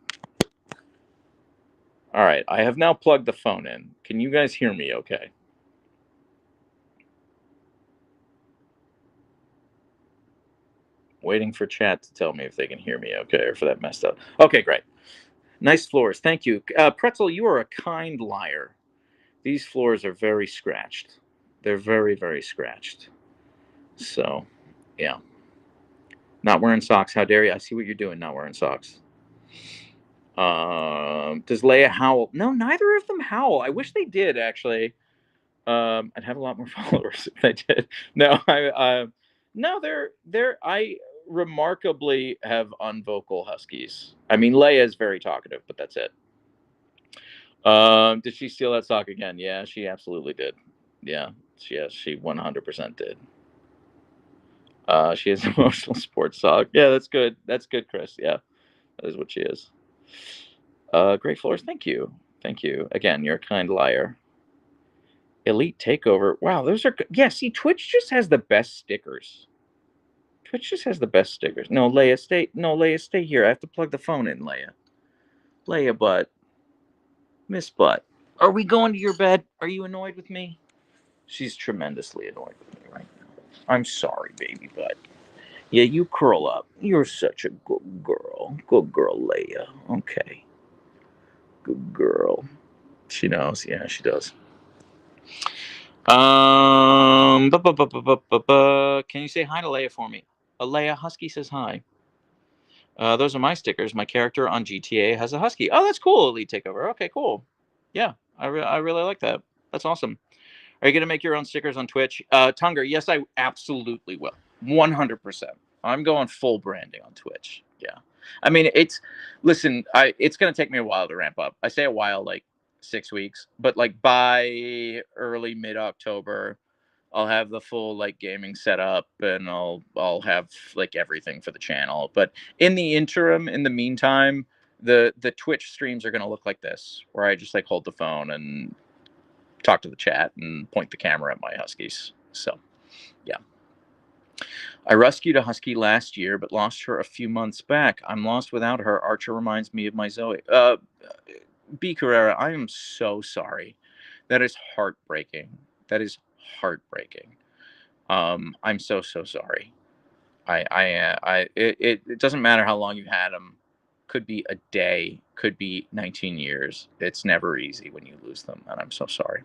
S1: All right. I have now plugged the phone in. Can you guys hear me okay? Waiting for chat to tell me if they can hear me okay or if that messed up. Okay, great. Nice floors. Thank you. Pretzel, you are a kind liar. These floors are very scratched. They're very, very scratched. So, yeah. Not wearing socks. How dare you? I see what you're doing, not wearing socks. Does Leia howl? No, neither of them howl. I wish they did, actually. I'd have a lot more followers if they did. No, no, I remarkably have unvocal huskies. I mean, Leia is very talkative, but that's it. Did she steal that sock again? Yeah, she absolutely did. Yeah, she 100% did. She has emotional sports sock. Yeah, that's good. That's good, Chris. Yeah, that is what she is. Great floors. Thank you. Thank you. Again, you're a kind liar. Elite Takeover. Wow, those are good. Yeah, see, Twitch just has the best stickers. Twitch just has the best stickers. No, Leia, stay. No, Leia, stay here. I have to plug the phone in, Leia. Leia, butt. Miss Butt. Are we going to your bed? Are you annoyed with me? She's tremendously annoyed with me right now. I'm sorry, baby butt. Yeah, you curl up. You're such a good girl. Good girl, Leia. Okay. Good girl. She knows. Yeah, she does. Can you say hi to Leia for me? Leia, Husky says hi. Those are my stickers. My character on GTA has a Husky. Oh, that's cool, Elite Takeover. Okay, cool. Yeah, I really like that. That's awesome. Are you going to make your own stickers on Twitch? Tunger, yes, I absolutely will. 100%. I'm going full branding on Twitch. Yeah. I mean, it's going to take me a while to ramp up. I say a while, like 6 weeks, but like by early mid October, I'll have the full like gaming setup and I'll have like everything for the channel. But in the interim, in the meantime, the Twitch streams are going to look like this, where I just like hold the phone and talk to the chat and point the camera at my Huskies. So, yeah. I rescued a Husky last year, but lost her a few months back. I'm lost without her. Archer reminds me of my Zoe. B. Carrera, I am so sorry. That is heartbreaking. That is heartbreaking. I'm so sorry. It doesn't matter how long you've had them. Could be a day. Could be 19 years. It's never easy when you lose them, and I'm so sorry.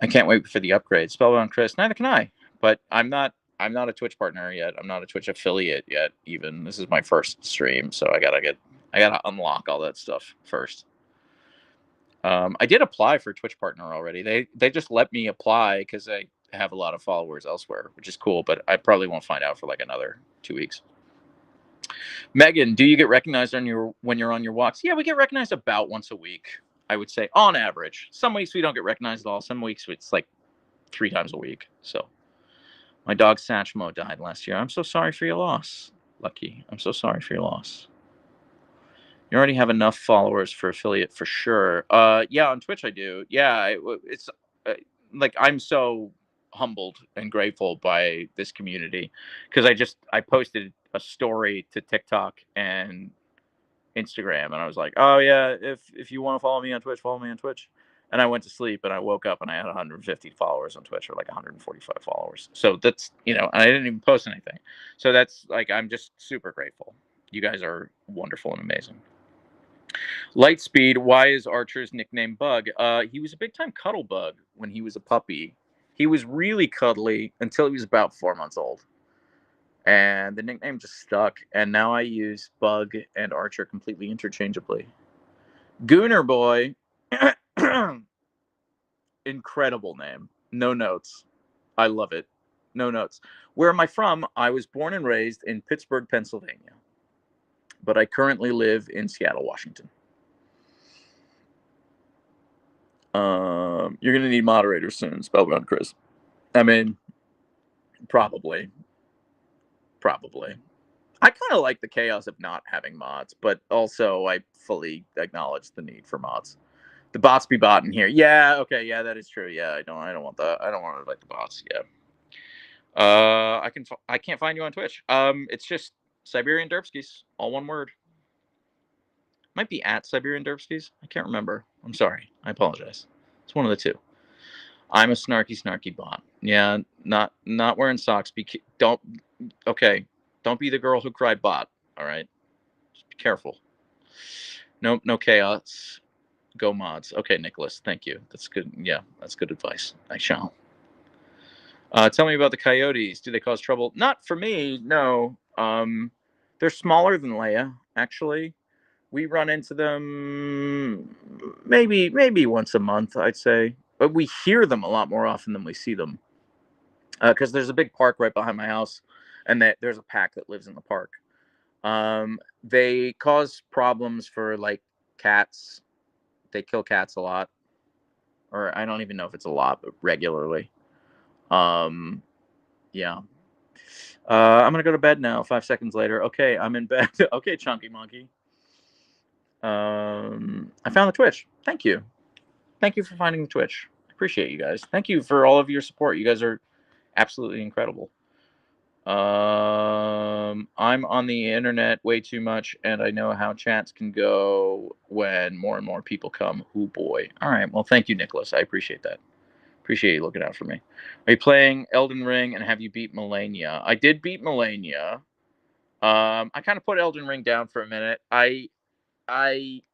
S1: I can't wait for the upgrade. Spellbound Chris, neither can I. But I'm not a Twitch partner yet. I'm not a Twitch affiliate yet. Even this is my first stream, so I gotta unlock all that stuff first. I did apply for Twitch partner already. They just let me apply because I have a lot of followers elsewhere, which is cool. But I probably won't find out for like another 2 weeks. Megan, do you get recognized when you're on your walks? Yeah, we get recognized about once a week. I would say on average. Some weeks we don't get recognized at all. Some weeks it's like 3 times a week. So my dog Satchmo died last year. I'm so sorry for your loss, Lucky. I'm so sorry for your loss. You already have enough followers for affiliate for sure. Yeah, on Twitch I do. Yeah, it's like I'm so humbled and grateful by this community because I posted a story to TikTok and Instagram and I was like, oh yeah, if you want to follow me on Twitch, follow me on Twitch. And I went to sleep and I woke up and I had 150 followers on Twitch or like 145 followers. So that's, and I didn't even post anything. So that's like, I'm just super grateful. You guys are wonderful and amazing. Lightspeed, why is Archer's nickname Bug? He was a big time cuddle bug when he was a puppy. He was really cuddly until he was about 4 months old. And the nickname just stuck. And now I use Bug and Archer completely interchangeably. Gooner Boy, incredible name. No notes. I love it. No notes. Where am I from? I was born and raised in Pittsburgh, Pennsylvania. But I currently live in Seattle, Washington. You're going to need moderators soon, Spellbound Chris. I mean, probably. I kind of like the chaos of not having mods, but also I fully acknowledge the need for mods. The bots be bot in here. Yeah, okay, yeah, that is true. Yeah, I don't want that. I don't want to like the bots. Yeah. I can't find you on Twitch. It's just Siberian Derpskis, all one word. Might be at Siberian Derpskis. I can't remember. I'm sorry. I apologize. It's one of the two. I'm a snarky bot. Yeah, not wearing socks. Don't okay. Don't be the girl who cried bot. All right. Just be careful. No chaos. Go mods. Okay, Nicholas. Thank you. That's good. Yeah, that's good advice. I shall. Tell me about the coyotes. Do they cause trouble? Not for me. No. They're smaller than Leia. Actually, we run into them maybe once a month. I'd say, but we hear them a lot more often than we see them. Because there's a big park right behind my house, and there's a pack that lives in the park. They cause problems for like cats. They kill cats a lot, or I don't even know if it's a lot, but regularly. Yeah. I'm gonna go to bed now. 5 seconds later. Okay, I'm in bed. Okay, Chunky Monkey. I found the Twitch. Thank you. Thank you for finding the Twitch. I appreciate you guys. Thank you for all of your support. You guys are absolutely incredible. I'm on the internet way too much, and I know how chats can go when more and more people come. Oh boy. All right. Well, thank you, Nicholas. I appreciate that. Appreciate you looking out for me. Are you playing Elden Ring, and have you beat Melania? I did beat Melania. I kind of put Elden Ring down for a minute. I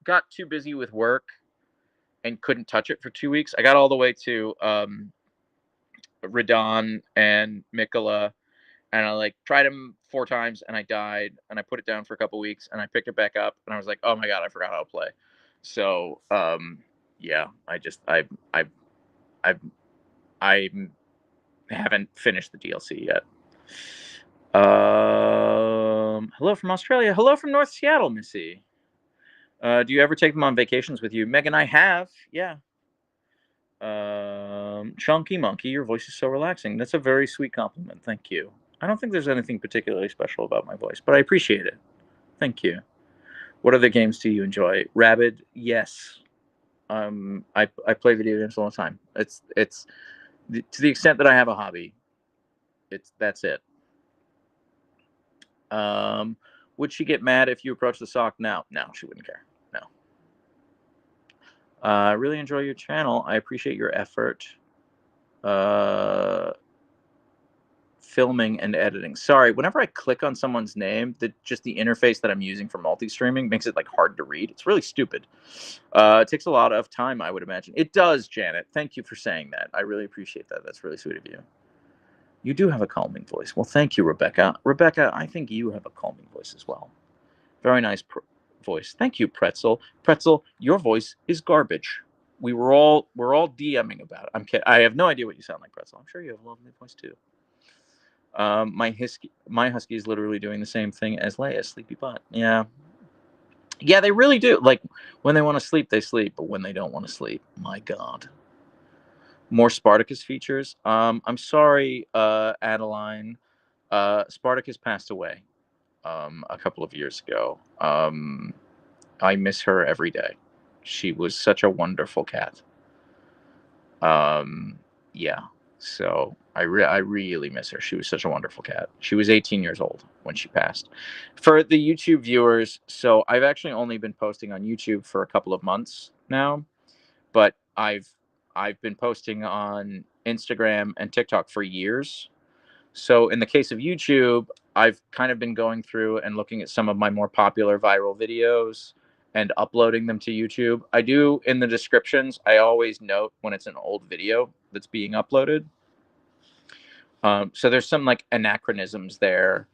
S1: got too busy with work and couldn't touch it for 2 weeks. I got all the way to Radon and Mikola, and I like tried them 4 times and I died, and I put it down for a couple weeks, and I picked it back up, and I was like, oh my god, I forgot how to play. So yeah, I haven't finished the DLC yet. Hello from Australia. Hello from North Seattle, Missy. Do you ever take them on vacations with you? Megan, I have. Yeah. Chunky Monkey, your voice is so relaxing. That's a very sweet compliment. Thank you. I don't think there's anything particularly special about my voice, but I appreciate it. Thank you. What other games do you enjoy? Rabid, yes. I play video games all the time. It's to the extent that I have a hobby. That's it. Would she get mad if you approach the sock? No, she wouldn't care. No. I really enjoy your channel. I appreciate your effort. Filming and editing. Sorry, whenever I click on someone's name, just the interface that I'm using for multi-streaming makes it like hard to read. It's really stupid. It takes a lot of time, I would imagine. It does, Janet. Thank you for saying that. I really appreciate that. That's really sweet of you. You do have a calming voice. Well, thank you, Rebecca. Rebecca, I think you have a calming voice as well. Very nice voice. Thank you, Pretzel. Pretzel, your voice is garbage. We're all DMing about it. I'm kidding. I have no idea what you sound like, Pretzel. I'm sure you have a lovely voice too. My Husky is literally doing the same thing as Leia, sleepy butt. Yeah, they really do. Like when they want to sleep, they sleep, but when they don't want to sleep, my God. More Spartacus features. I'm sorry, Adeline. Spartacus passed away a couple of years ago. I miss her every day. She was such a wonderful cat. Yeah. So I really miss her. She was such a wonderful cat. She was 18 years old when she passed. For the YouTube viewers, so I've actually only been posting on YouTube for a couple of months now, but I've been posting on Instagram and TikTok for years. So in the case of YouTube, I've kind of been going through and looking at some of my more popular viral videos and uploading them to YouTube. I do in the descriptions, I always note when it's an old video that's being uploaded. So there's some like anachronisms there.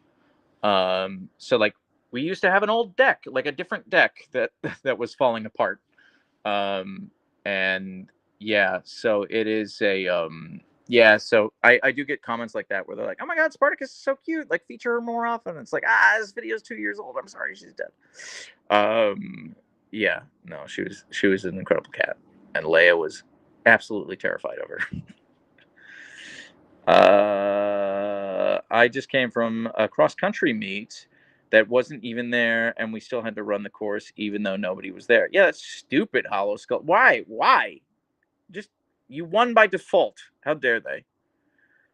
S1: So like we used to have an old deck, like a different deck that was falling apart. And yeah, so it is a yeah, so I do get comments like that where they're like, oh my god, Spartacus is so cute, like feature her more often. It's like, this video's 2 years old, I'm sorry, she's dead. Yeah, no, she was an incredible cat, and Leia was absolutely terrified of her. I just came from a cross country meet. that wasn't even there, and we still had to run the course even though nobody was there. Yeah, that's stupid, Hollow Skull. Why? Why? Just, you won by default. How dare they?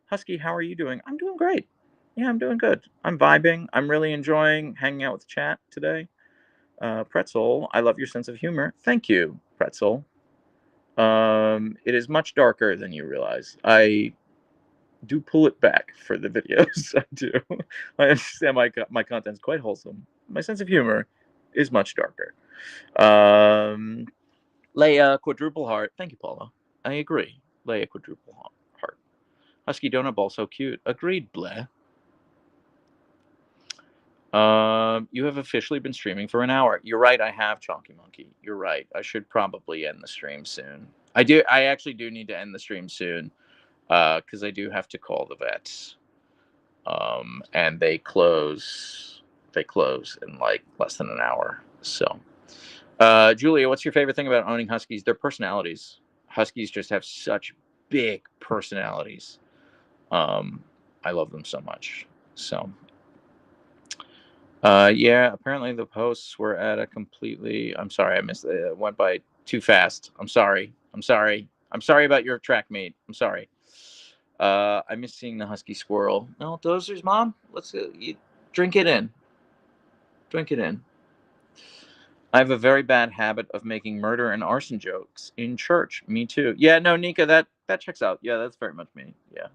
S1: Husky, how are you doing? I'm doing great. Yeah, I'm doing good. I'm vibing. I'm really enjoying hanging out with the chat today. Pretzel, I love your sense of humor. Thank you, Pretzel. It is much darker than you realize. I do pull it back for the videos. I do. I understand my content's quite wholesome. My sense of humor is much darker. Leia quadruple heart. Thank you, Paula. I agree. Leia quadruple heart. Husky donut ball so cute. Agreed, Blair. You have officially been streaming for an hour. You're right. I have, Chonky Monkey. You're right. I should probably end the stream soon. I actually do need to end the stream soon, because I do have to call the vets. And they close. They close in like less than an hour. So, Julia, what's your favorite thing about owning Huskies? Their personalities. Huskies just have such big personalities. I love them so much. So. Yeah, apparently the posts were at a completely. I'm sorry, I missed it. It went by too fast. I'm sorry. I'm sorry. I'm sorry about your track mate. I'm sorry. I miss seeing the husky squirrel. No, Dozers, mom. Let's you, drink it in. Drink it in. I have a very bad habit of making murder and arson jokes in church. Me too. Yeah, no, Nika, that checks out. Yeah, that's very much me. Yeah.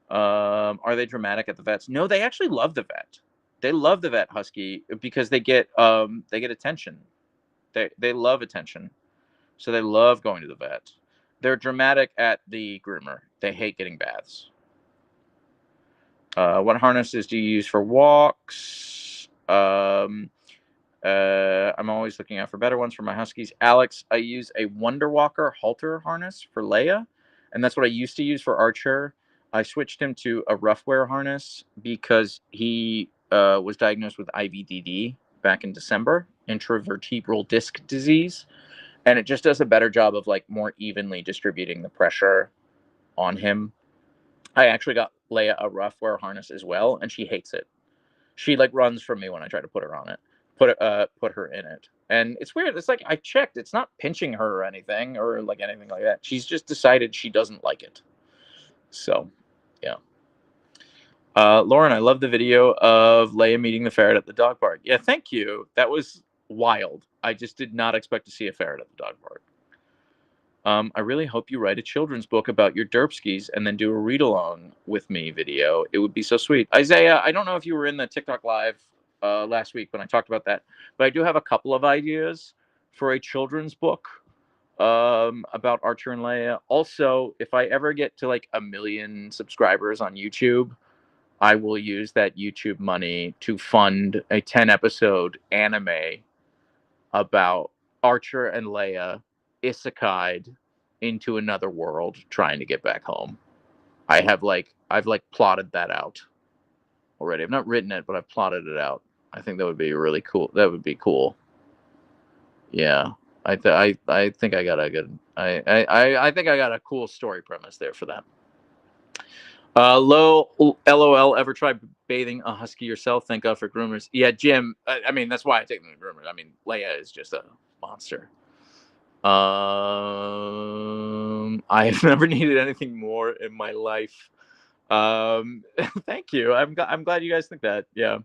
S1: Are they dramatic at the vets? No, they actually love the vet. They love the vet Husky because they get attention. They love attention, so they love going to the vet. They're dramatic at the groomer. They hate getting baths. What harnesses do you use for walks? I'm always looking out for better ones for my Huskies. Alex, I use a Wonder Walker halter harness for Leia, and that's what I used to use for Archer. I switched him to a Roughwear harness because he was diagnosed with IVDD back in December, intravertebral disc disease, and it just does a better job of like more evenly distributing the pressure on him. I actually got Leia a Roughwear harness as well, and she hates it. She like runs from me when I try to put her on it, put her in it, and it's weird. It's like I checked; it's not pinching her or anything or like anything like that. She's just decided she doesn't like it. So, yeah. Lauren, I love the video of Leia meeting the ferret at the dog park. Yeah, thank you. That was wild. I just did not expect to see a ferret at the dog park. I really hope you write a children's book about your derpskis and then do a read along with me video. It would be so sweet. Isaiah, I don't know if you were in the TikTok live last week when I talked about that, but I do have a couple of ideas for a children's book about Archer and Leia. Also, if I ever get to like 1 million subscribers on YouTube, I will use that YouTube money to fund a 10-episode anime about Archer and Leia isekai'd into another world trying to get back home. I've plotted that out already. I've not written it, but I've plotted it out. I think that would be really cool. That would be cool. Yeah. I think I got a good I think I got a cool story premise there for that. LOL, ever tried bathing a husky yourself? Thank God for groomers. Yeah, Jim. I mean, that's why I take them to groomers. I mean, Leia is just a monster. I have never needed anything more in my life. Thank you. I'm glad you guys think that. Yeah.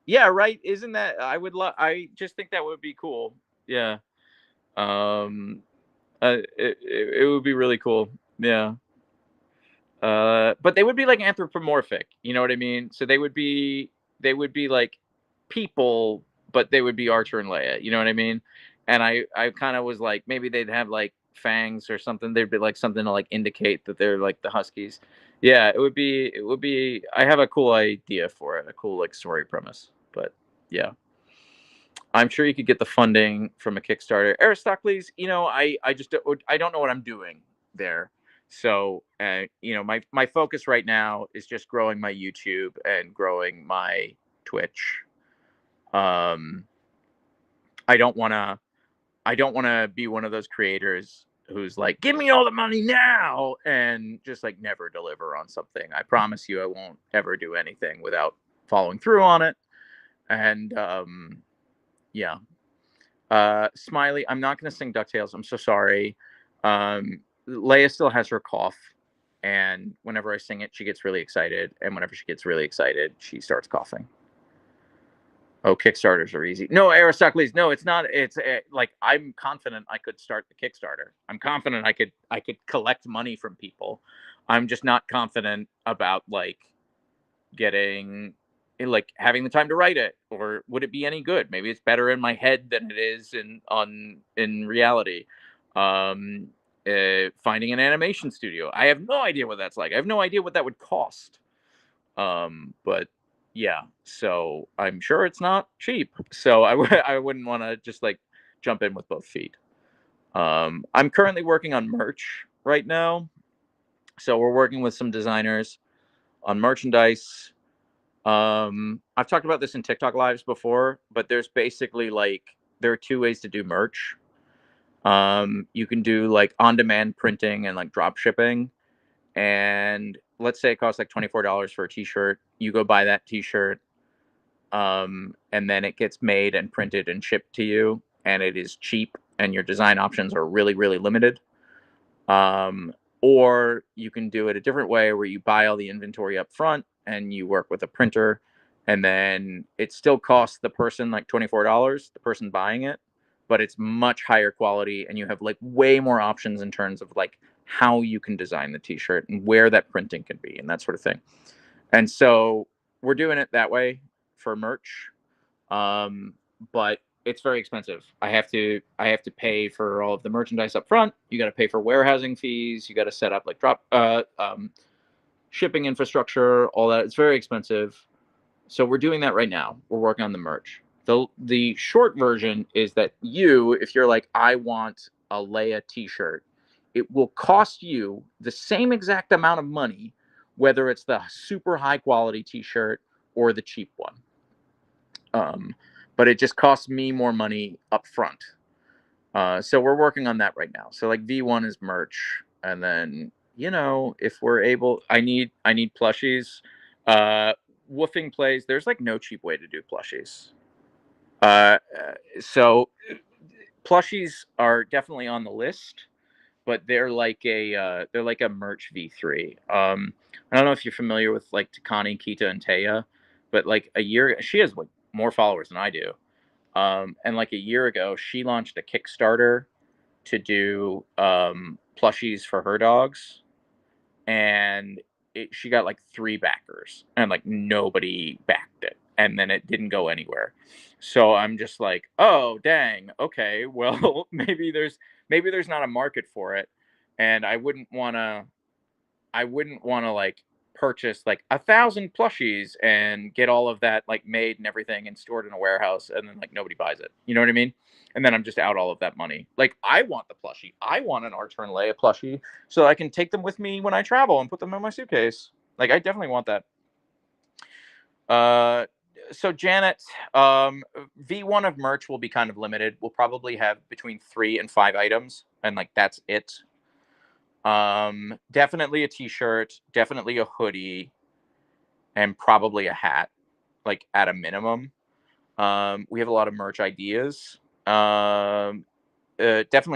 S1: Yeah. Right. Isn't that? I just think that would be cool. Yeah. It would be really cool. Yeah. But they would be like anthropomorphic. You know what I mean? So they would be like people, but they would be Archer and Leia. You know what I mean? And I kind of was like, maybe they'd have like fangs or something. They'd be like something to like indicate that they're like the Huskies. Yeah, it would be. I have a cool idea for it, a cool like story premise. But yeah, I'm sure you could get the funding from a Kickstarter. Aristocles, you know, I don't know what I'm doing there. So, you know, my focus right now is just growing my YouTube and growing my Twitch. I don't want to be one of those creators who's like, give me all the money now, and just like never deliver on something. I promise you I won't ever do anything without following through on it. And yeah. Smiley, I'm not going to sing DuckTales. I'm so sorry. Leia still has her cough, and whenever I sing it, she gets really excited. And whenever she gets really excited, she starts coughing. Oh, Kickstarters are easy. No, Aristocles, no, it's not. It's like I'm confident I could start the Kickstarter. I'm confident I could collect money from people. I'm just not confident about like getting like having the time to write it, or would it be any good? Maybe it's better in my head than it is in reality. Um, Finding an animation studio, I have no idea what that's like. I have no idea what that would cost. But yeah, so I'm sure it's not cheap. So I wouldn't want to just like jump in with both feet. I'm currently working on merch right now. So we're working with some designers on merchandise. I've talked about this in TikTok lives before, but there's basically like there are two ways to do merch. You can do like on-demand printing and like drop shipping. And let's say it costs like $24 for a t-shirt. You go buy that t-shirt, and then it gets made and printed and shipped to you, and it is cheap, and your design options are really, really limited. Um, or you can do it a different way where you buy all the inventory up front and you work with a printer, and then it still costs the person like $24, the person buying it, but it's much higher quality, and you have like way more options in terms of like how you can design the t-shirt and where that printing can be and that sort of thing. And so we're doing it that way for merch. But it's very expensive. I have to pay for all of the merchandise up front. You got to pay for warehousing fees. You got to set up like shipping infrastructure, all that. It's very expensive. So we're doing that right now. We're working on the merch. The short version is that if you're like, I want a Leia t-shirt, it will cost you the same exact amount of money, whether it's the super high quality t-shirt or the cheap one. But it just costs me more money up front. So we're working on that right now. So like V1 is merch, and then if we're able, I need plushies. Woofing plays. There's like no cheap way to do plushies. So plushies are definitely on the list, but they're like a merch V3. I don't know if you're familiar with like Takani, Kita, and Taya, but like a year, she has like more followers than I do. And like a year ago, she launched a Kickstarter to do plushies for her dogs, and she got like 3 backers, and like nobody backed it, and then it didn't go anywhere. So I'm just like, oh dang, okay, well maybe there's not a market for it, and I wouldn't want to like purchase like 1,000 plushies and get all of that like made and everything and stored in a warehouse, and then like nobody buys it. You know what I mean? And then I'm just out all of that money. Like I want the plushie. I want an Archer and Leia plushie so I can take them with me when I travel and put them in my suitcase. Like I definitely want that. So Janet, V1 of merch will be kind of limited. We'll probably have between 3 and 5 items, and like that's it. Definitely a t-shirt, definitely a hoodie, and probably a hat, like at a minimum. We have a lot of merch ideas. Definitely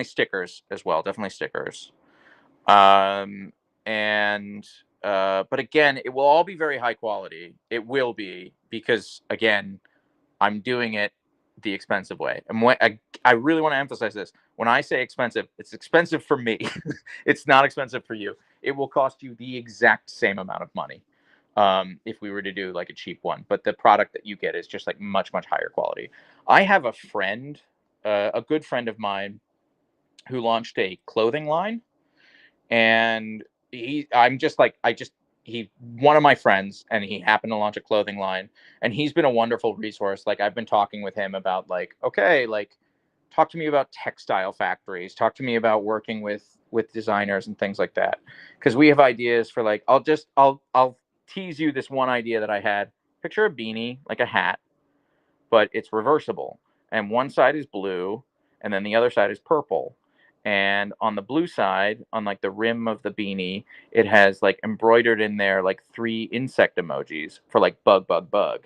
S1: stickers as well. Definitely stickers. And but again, it will all be very high quality. It will be, because again, I'm doing it the expensive way. And I really want to emphasize this. When I say expensive, it's expensive for me. It's not expensive for you. It will cost you the exact same amount of money if we were to do like a cheap one. But the product that you get is just like much, much higher quality. I have a friend, a good friend of mine, who launched a clothing line, and he's one of my friends, and he happened to launch a clothing line, and he's been a wonderful resource. Like I've been talking with him about like, okay, like talk to me about textile factories, talk to me about working with designers and things like that, because we have ideas for like, I'll tease you this one idea that I had. Picture a beanie, like a hat, but it's reversible, and one side is blue and then the other side is purple, and on the blue side, on like the rim of the beanie, it has like embroidered in there like 3 insect emojis for like bug, bug, bug.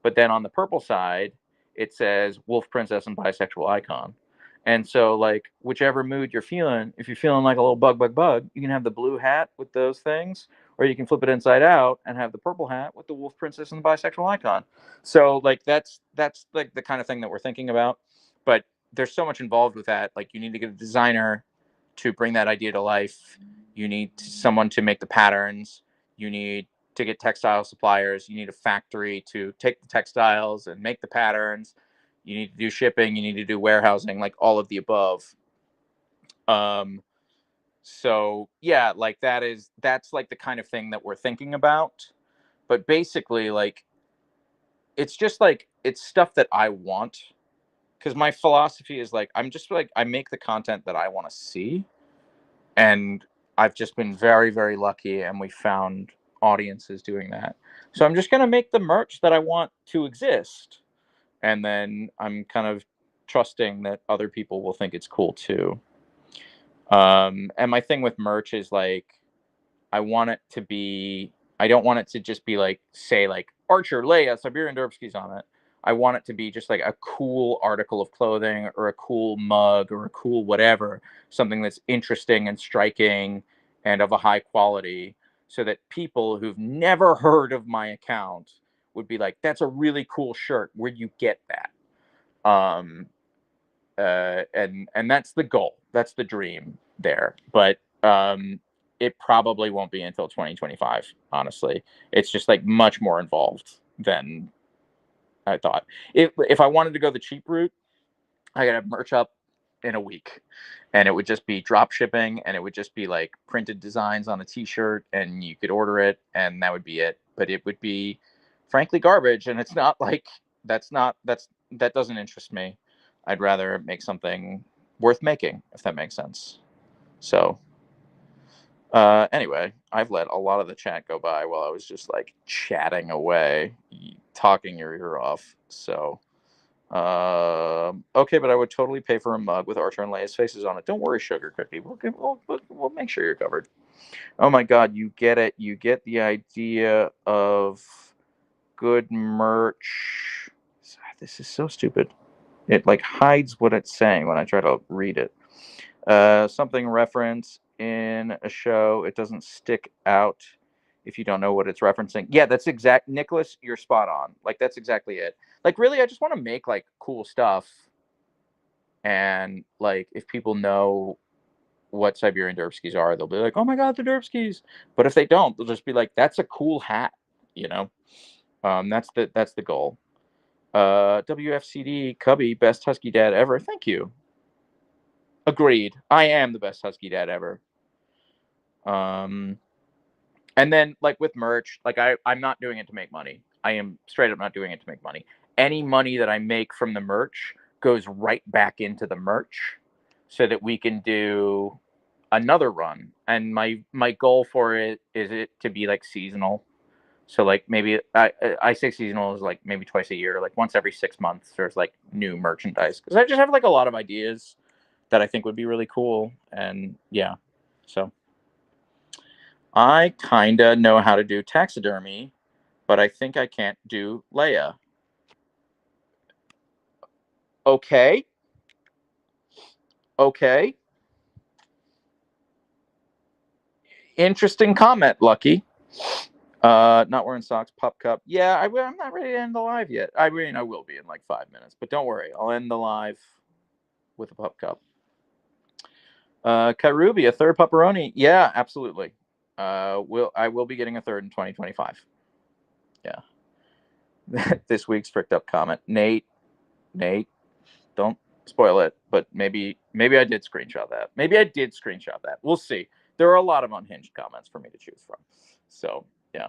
S1: But then on the purple side, it says wolf, princess, and bisexual icon. And so, like, whichever mood you're feeling, if you're feeling like a little bug, bug, bug, you can have the blue hat with those things, or you can flip it inside out and have the purple hat with the wolf, princess, and the bisexual icon. So, like, that's like the kind of thing that we're thinking about. But there's so much involved with that. Like, you need to get a designer to bring that idea to life. You need someone to make the patterns. You need to get textile suppliers. You need a factory to take the textiles and make the patterns. You need to do shipping. You need to do warehousing, like all of the above. Um, so yeah, like that's like the kind of thing that we're thinking about. But basically, like it's just like it's stuff that I want, because my philosophy is like I'm just like I make the content that I want to see, and I've just been very, very lucky, and we found audiences doing that. So I'm just going to make the merch that I want to exist, and then I'm kind of trusting that other people will think it's cool too. And my thing with merch is like I want it to be. I don't want it to just be like say like Archer, Leia, Siberian Derpskis on it. I want it to be just like a cool article of clothing or a cool mug or a cool whatever, something that's interesting and striking and of a high quality, so that people who've never heard of my account would be like, that's a really cool shirt. Where'd you get that? And that's the goal. That's the dream there. But it probably won't be until 2025, honestly. It's just like much more involved than I thought. If I wanted to go the cheap route, I could have merch up in a week, and it would just be drop shipping, and it would just be like printed designs on a t-shirt, and you could order it, and that would be it. But it would be frankly garbage, and it's not like that doesn't interest me. I'd rather make something worth making, if that makes sense. So anyway, I've let a lot of the chat go by while I was just like chatting away, talking your ear off. So, okay, but I would totally pay for a mug with Archer and Leia's faces on it. Don't worry, Sugar Cookie. We'll make sure you're covered. Oh my God, you get it. You get the idea of good merch. This is so stupid. It like hides what it's saying when I try to read it. Something reference in a show, it doesn't stick out if you don't know what it's referencing. Yeah, that's exact. Nicholas, you're spot on. Like that's exactly it. Like really, I just want to make like cool stuff, and like if people know what Siberian Derpskis are, they'll be like, "Oh my God, the Derpskis!" But if they don't, they'll just be like, "That's a cool hat," you know. That's the goal. WFCD Cubby, best Husky dad ever. Thank you. Agreed. I am the best Husky dad ever. And then like with merch, like I'm not doing it to make money. I am straight up not doing it to make money. Any money that I make from the merch goes right back into the merch, so that we can do another run. And my goal for it is it to be like seasonal. So like maybe I say seasonal is like maybe twice a year, like once every 6 months. There's like new merchandise, because I just have like a lot of ideas that I think would be really cool. And yeah, so I kinda know how to do taxidermy, but I think I can't do Leia. Okay. Okay. Interesting comment, Lucky. Not wearing socks, pup cup. Yeah, I'm not ready to end the live yet. I mean, I will be in like 5 minutes, but don't worry. I'll end the live with a pup cup. Kairubi, a third pepperoni. Yeah, absolutely. I will be getting a third in 2025. Yeah. This week's fricked up comment. Nate, don't spoil it, but maybe I did screenshot that. Maybe I did screenshot that. We'll see. There are a lot of unhinged comments for me to choose from. So yeah.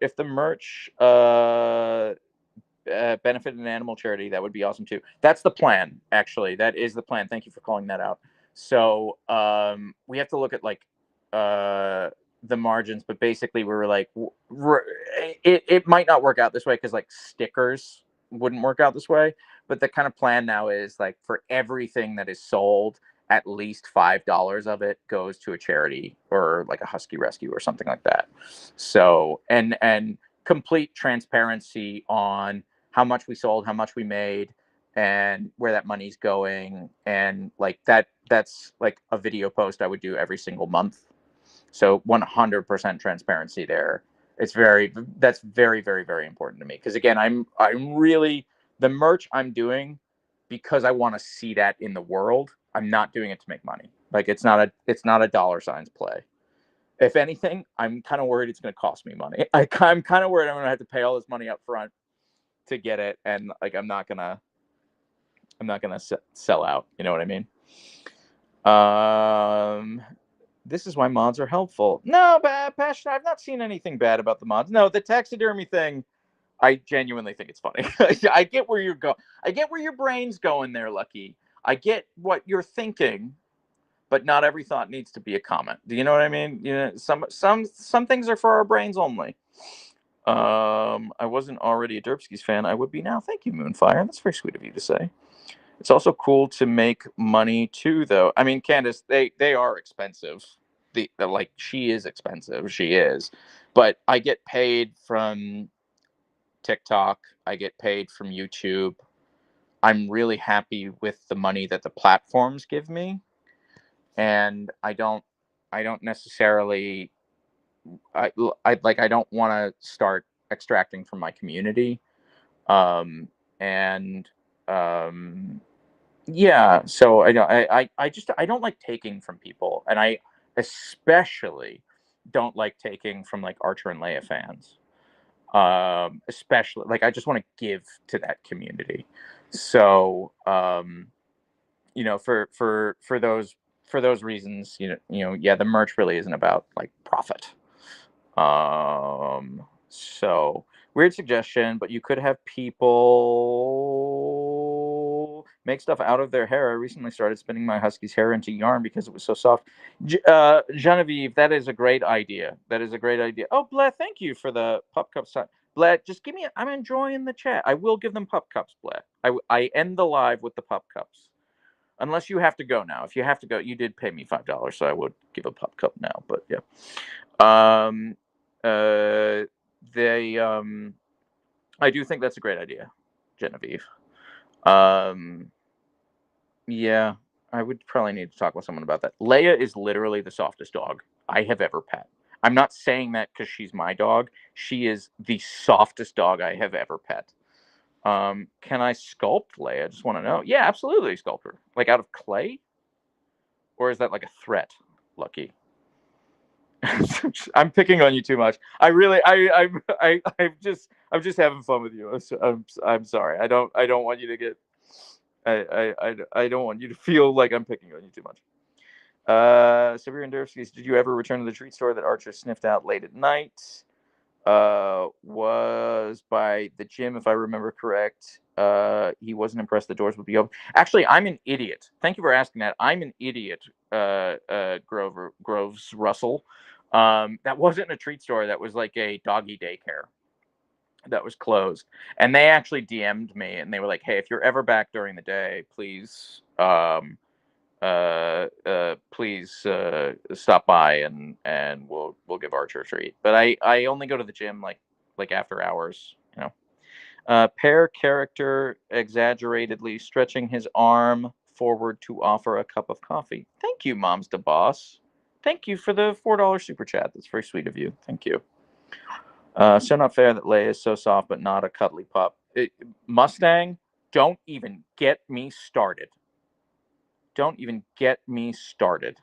S1: If the merch benefited an animal charity, that would be awesome too. That's the plan, actually. That is the plan. Thank you for calling that out. So we have to look at like the margins, but basically we were like, it might not work out this way, because like stickers wouldn't work out this way. But the kind of plan now is like for everything that is sold at least $5 of it goes to a charity or like a Husky rescue or something like that. So, and complete transparency on how much we sold, how much we made, and where that money's going. And like that's like a video post I would do every single month. So 100% transparency there. That's very, very, very important to me. Because again, I'm really, the merch I'm doing because I want to see that in the world. I'm not doing it to make money. Like it's not a dollar signs play. If anything, I'm kind of worried it's going to cost me money. I'm kind of worried I'm going to have to pay all this money up front to get it, and like I'm not gonna sell out. You know what I mean? This is why mods are helpful. No, Passion, I've not seen anything bad about the mods. No, the taxidermy thing, I genuinely think it's funny. I get where you're going. I get where your brain's going there, Lucky. I get what you're thinking, but not every thought needs to be a comment. Do you know what I mean? You know, some things are for our brains only. I wasn't already a Derpskis fan. I would be now. Thank you, Moonfire. That's very sweet of you to say. It's also cool to make money too, though. I mean, Candace, they are expensive. The like she is expensive. She is, but I get paid from TikTok. I get paid from YouTube. I'm really happy with the money that the platforms give me, and I don't necessarily I don't want to start extracting from my community. And Yeah, so I don't like taking from people, and I especially don't like taking from like Archer and Leia fans. Especially like I just want to give to that community. So you know, for those reasons, yeah, the merch really isn't about like profit. So weird suggestion, but you could have people make stuff out of their hair. I recently started spinning my Husky's hair into yarn because it was so soft. Genevieve, that is a great idea. That is a great idea. Oh, Blair, thank you for the pup cups. Blair, just give me. I'm enjoying the chat. I will give them pup cups, Blair. I end the live with the pup cups. Unless you have to go now. If you have to go, you did pay me $5, so I would give a pup cup now. But yeah. They I do think that's a great idea, Genevieve. Yeah, I would probably need to talk with someone about that. Leia is literally the softest dog I have ever pet. I'm not saying that because she's my dog. She is the softest dog I have ever pet. Can I sculpt Leia? I just want to know. Yeah, absolutely, sculpt her. Like out of clay? Or is that like a threat, Lucky? I'm picking on you too much. I really, I'm just having fun with you. I'm sorry. I don't want you to get, I don't want you to feel like I'm picking on you too much. Siberian Derpskis, did you ever return to the treat store that Archer sniffed out late at night? Was by the gym, if I remember correct. He wasn't impressed the doors would be open. Actually, I'm an idiot. Thank you for asking that. I'm an idiot, Groves Russell. That wasn't a treat store. That was like a doggy daycare that was closed. And they actually DM'd me and they were like, hey, if you're ever back during the day, please please stop by and we'll give Archer a treat. But I only go to the gym like after hours, you know. Pair character exaggeratedly stretching his arm forward to offer a cup of coffee. Thank you, Moms to Boss. Thank you for the $4 super chat. That's very sweet of you. Thank you. So not fair that Leia is so soft but not a cuddly pup. Mustang, don't even get me started. Don't even get me started.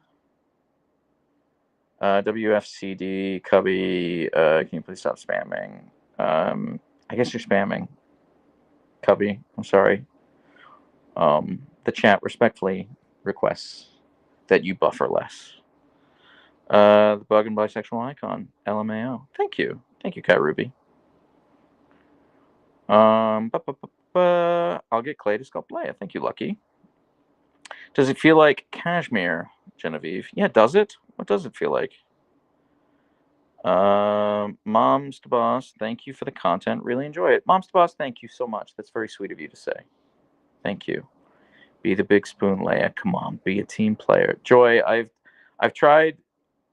S1: WFCD, Cubby, can you please stop spamming? I guess you're spamming. Cubby, I'm sorry. The chat respectfully requests that you buffer less. The bug and bisexual icon, LMAO. Thank you. Thank you, Cat Ruby. I'll get Clay to sculpt Leia. Thank you, Lucky. Does it feel like cashmere, Genevieve? Yeah, does it? What does it feel like? Moms to Boss, thank you for the content. Really enjoy it. Moms to Boss, thank you so much. That's very sweet of you to say. Thank you. Be the big spoon, Leia. Come on, be a team player. Joy, I've tried.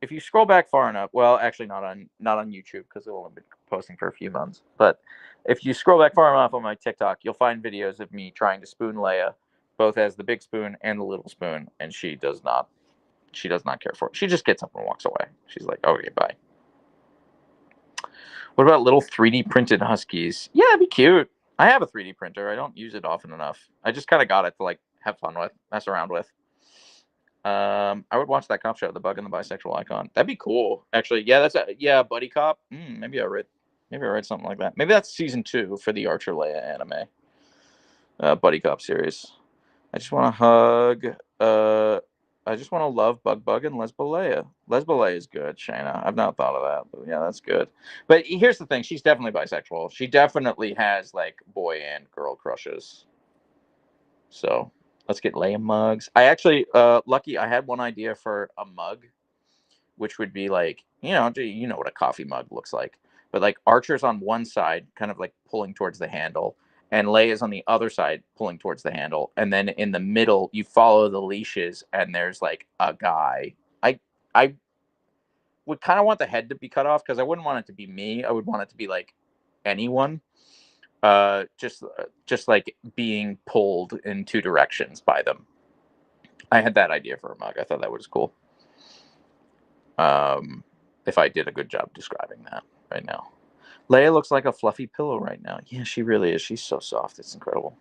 S1: If you scroll back far enough, well, actually not on YouTube because I've only been posting for a few months. But if you scroll back far enough on my TikTok, you'll find videos of me trying to spoon Leia, both as the big spoon and the little spoon, and she does not care for it. She just gets up and walks away. She's like, okay, bye. What about little 3D printed Huskies? Yeah, it'd be cute. I have a 3D printer. I don't use it often enough. I just kind of got it to like have fun with, mess around with. I would watch that cop show, The Bug and the Bisexual Icon. That'd be cool, actually. Yeah, Buddy Cop. Maybe I read something like that. Maybe that's season 2 for the Archer Leia anime, Buddy Cop series. I just want to hug. I just want to love Bug and Lesbo Leia. Lesbo Leia is good, Shayna. I've not thought of that, but yeah, that's good. But here's the thing: she's definitely bisexual. She definitely has like boy and girl crushes. So let's get Leia mugs. I actually, lucky, I had one idea for a mug, which would be like, you know what a coffee mug looks like, but like Archer's on one side, kind of like pulling towards the handle, and Leia's on the other side pulling towards the handle, and then in the middle you follow the leashes, and there's like a guy. I would kind of want the head to be cut off because I wouldn't want it to be me. I would want it to be like anyone. Just like being pulled in 2 directions by them. I had that idea for a mug. I thought that was cool. If I did a good job describing that right now. Leia looks like a fluffy pillow right now. Yeah, she really is. She's so soft. It's incredible.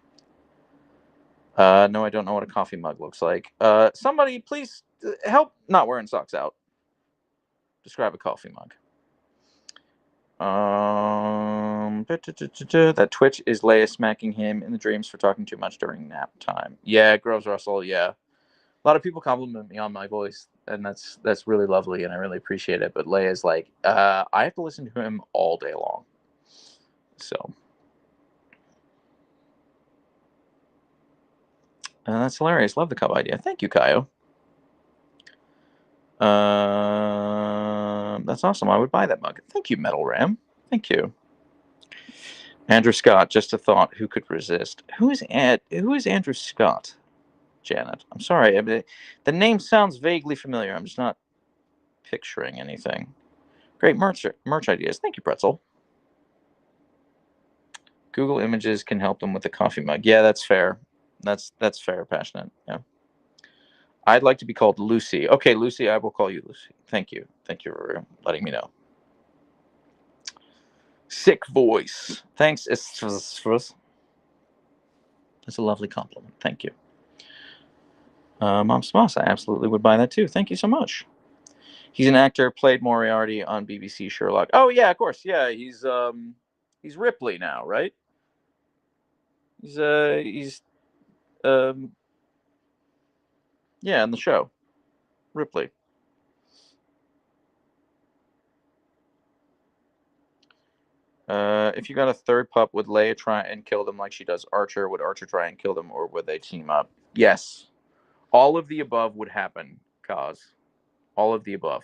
S1: No, I don't know what a coffee mug looks like. Somebody please help not wearing socks out. Describe a coffee mug. That Twitch is Leia smacking him in the dreams for talking too much during nap time. Yeah, Groves Russell, yeah. A lot of people compliment me on my voice, and that's really lovely, and I really appreciate it. But Leia's like, I have to listen to him all day long. So that's hilarious. Love the cup idea. Thank you, Kaio. That's awesome. I would buy that mug. Thank you, Metal Ram. Thank you. Andrew Scott, just a thought. Who could resist? Who is Andrew Scott? Janet. I'm sorry. The name sounds vaguely familiar. I'm just not picturing anything. Great merch ideas. Thank you, Pretzel. Google Images can help them with the coffee mug. Yeah, that's fair. That's fair, Passionate. Yeah. I'd like to be called Lucy. Okay, Lucy, I will call you Lucy. Thank you. Thank you for letting me know. Sick voice. Thanks. That's a lovely compliment. Thank you. Mom Smoss, I absolutely would buy that too. Thank you so much. He's an actor, played Moriarty on BBC Sherlock. Oh yeah, of course. Yeah, he's Ripley now, right? He's yeah, in the show. Ripley. If you got a third pup, would Leia try and kill them like she does Archer? Would Archer try and kill them, or would they team up? Yes. All of the above would happen, Kaz. All of the above.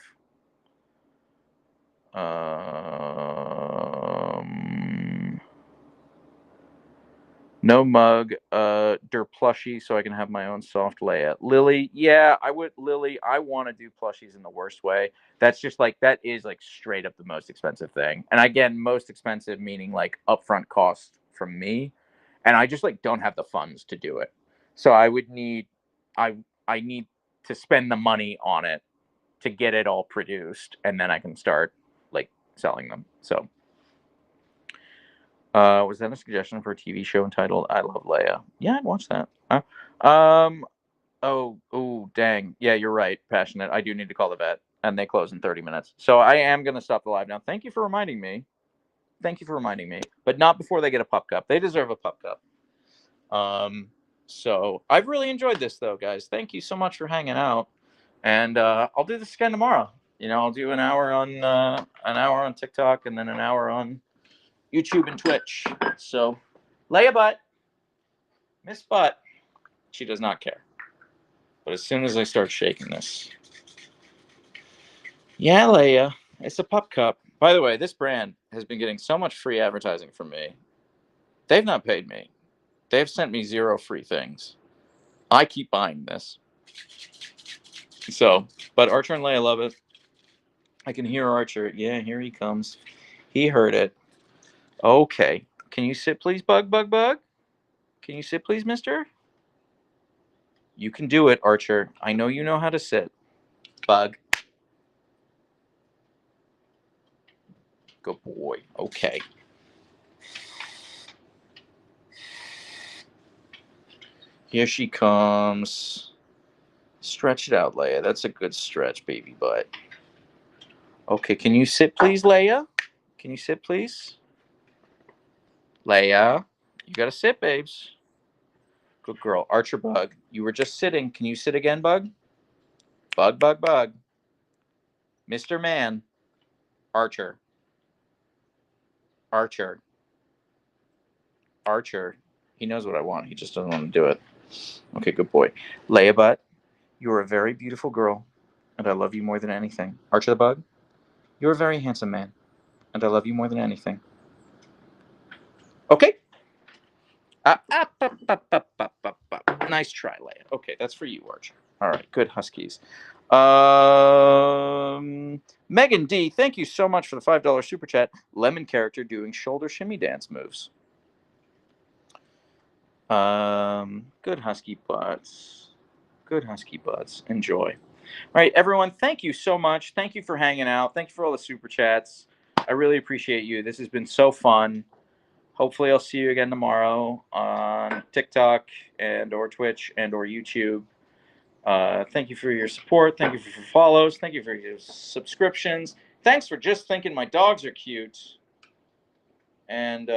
S1: No mug, der plushie, so I can have my own soft Leia. Lily, yeah, I would. Lily, I want to do plushies in the worst way. That's just like, that is like straight up the most expensive thing. And again, most expensive meaning like upfront cost from me. And I just like don't have the funds to do it. So I would need, I need to spend the money on it to get it all produced, and then I can start like selling them. So. Was that a suggestion for a TV show entitled "I Love Leia"? Yeah, I'd watch that. Oh, dang. Yeah, you're right, Passionate. I do need to call the vet, and they close in 30 minutes. So I am going to stop the live now. Thank you for reminding me. But not before they get a pup cup. They deserve a pup cup. So I've really enjoyed this, though, guys. Thank you so much for hanging out, and I'll do this again tomorrow. I'll do an hour on TikTok, and then an hour on YouTube and Twitch. So, Leia Butt, Miss Butt, she does not care. But as soon as I start shaking this, yeah, Leia, it's a pup cup. By the way, this brand has been getting so much free advertising from me. They've not paid me. They've sent me 0 free things. I keep buying this. So, but Archer and Leia love it. I can hear Archer. Yeah, here he comes. He heard it. Okay. Can you sit, please, Bug, Bug, Bug? Can you sit, please, mister? You can do it, Archer. I know you know how to sit. Bug. Good boy. Okay. Here she comes. Stretch it out, Leia. That's a good stretch, baby butt. Okay, can you sit, please, Leia? Can you sit, please? Leia, you gotta sit, babes. Good girl. Archer, Bug. You were just sitting. Can you sit again, Bug? Bug, Bug, Bug. Mr. Man. Archer. Archer. Archer. He knows what I want. He just doesn't want to do it. Okay, good boy. Leia Butt, you're a very beautiful girl, and I love you more than anything. Archer the Bug, you're a very handsome man, and I love you more than anything. Okay. Nice try, Leia. Okay, that's for you, Archer. All right, good Huskies. Megan D, thank you so much for the $5 super chat. Lemon character doing shoulder shimmy dance moves. Good Husky butts. Good Husky butts. Enjoy. All right, everyone, thank you so much. Thank you for hanging out. Thank you for all the super chats. I really appreciate you. This has been so fun. Hopefully, I'll see you again tomorrow on TikTok and or Twitch and or YouTube. Thank you for your support. Thank you for your follows. Thank you for your subscriptions. Thanks for just thinking my dogs are cute. And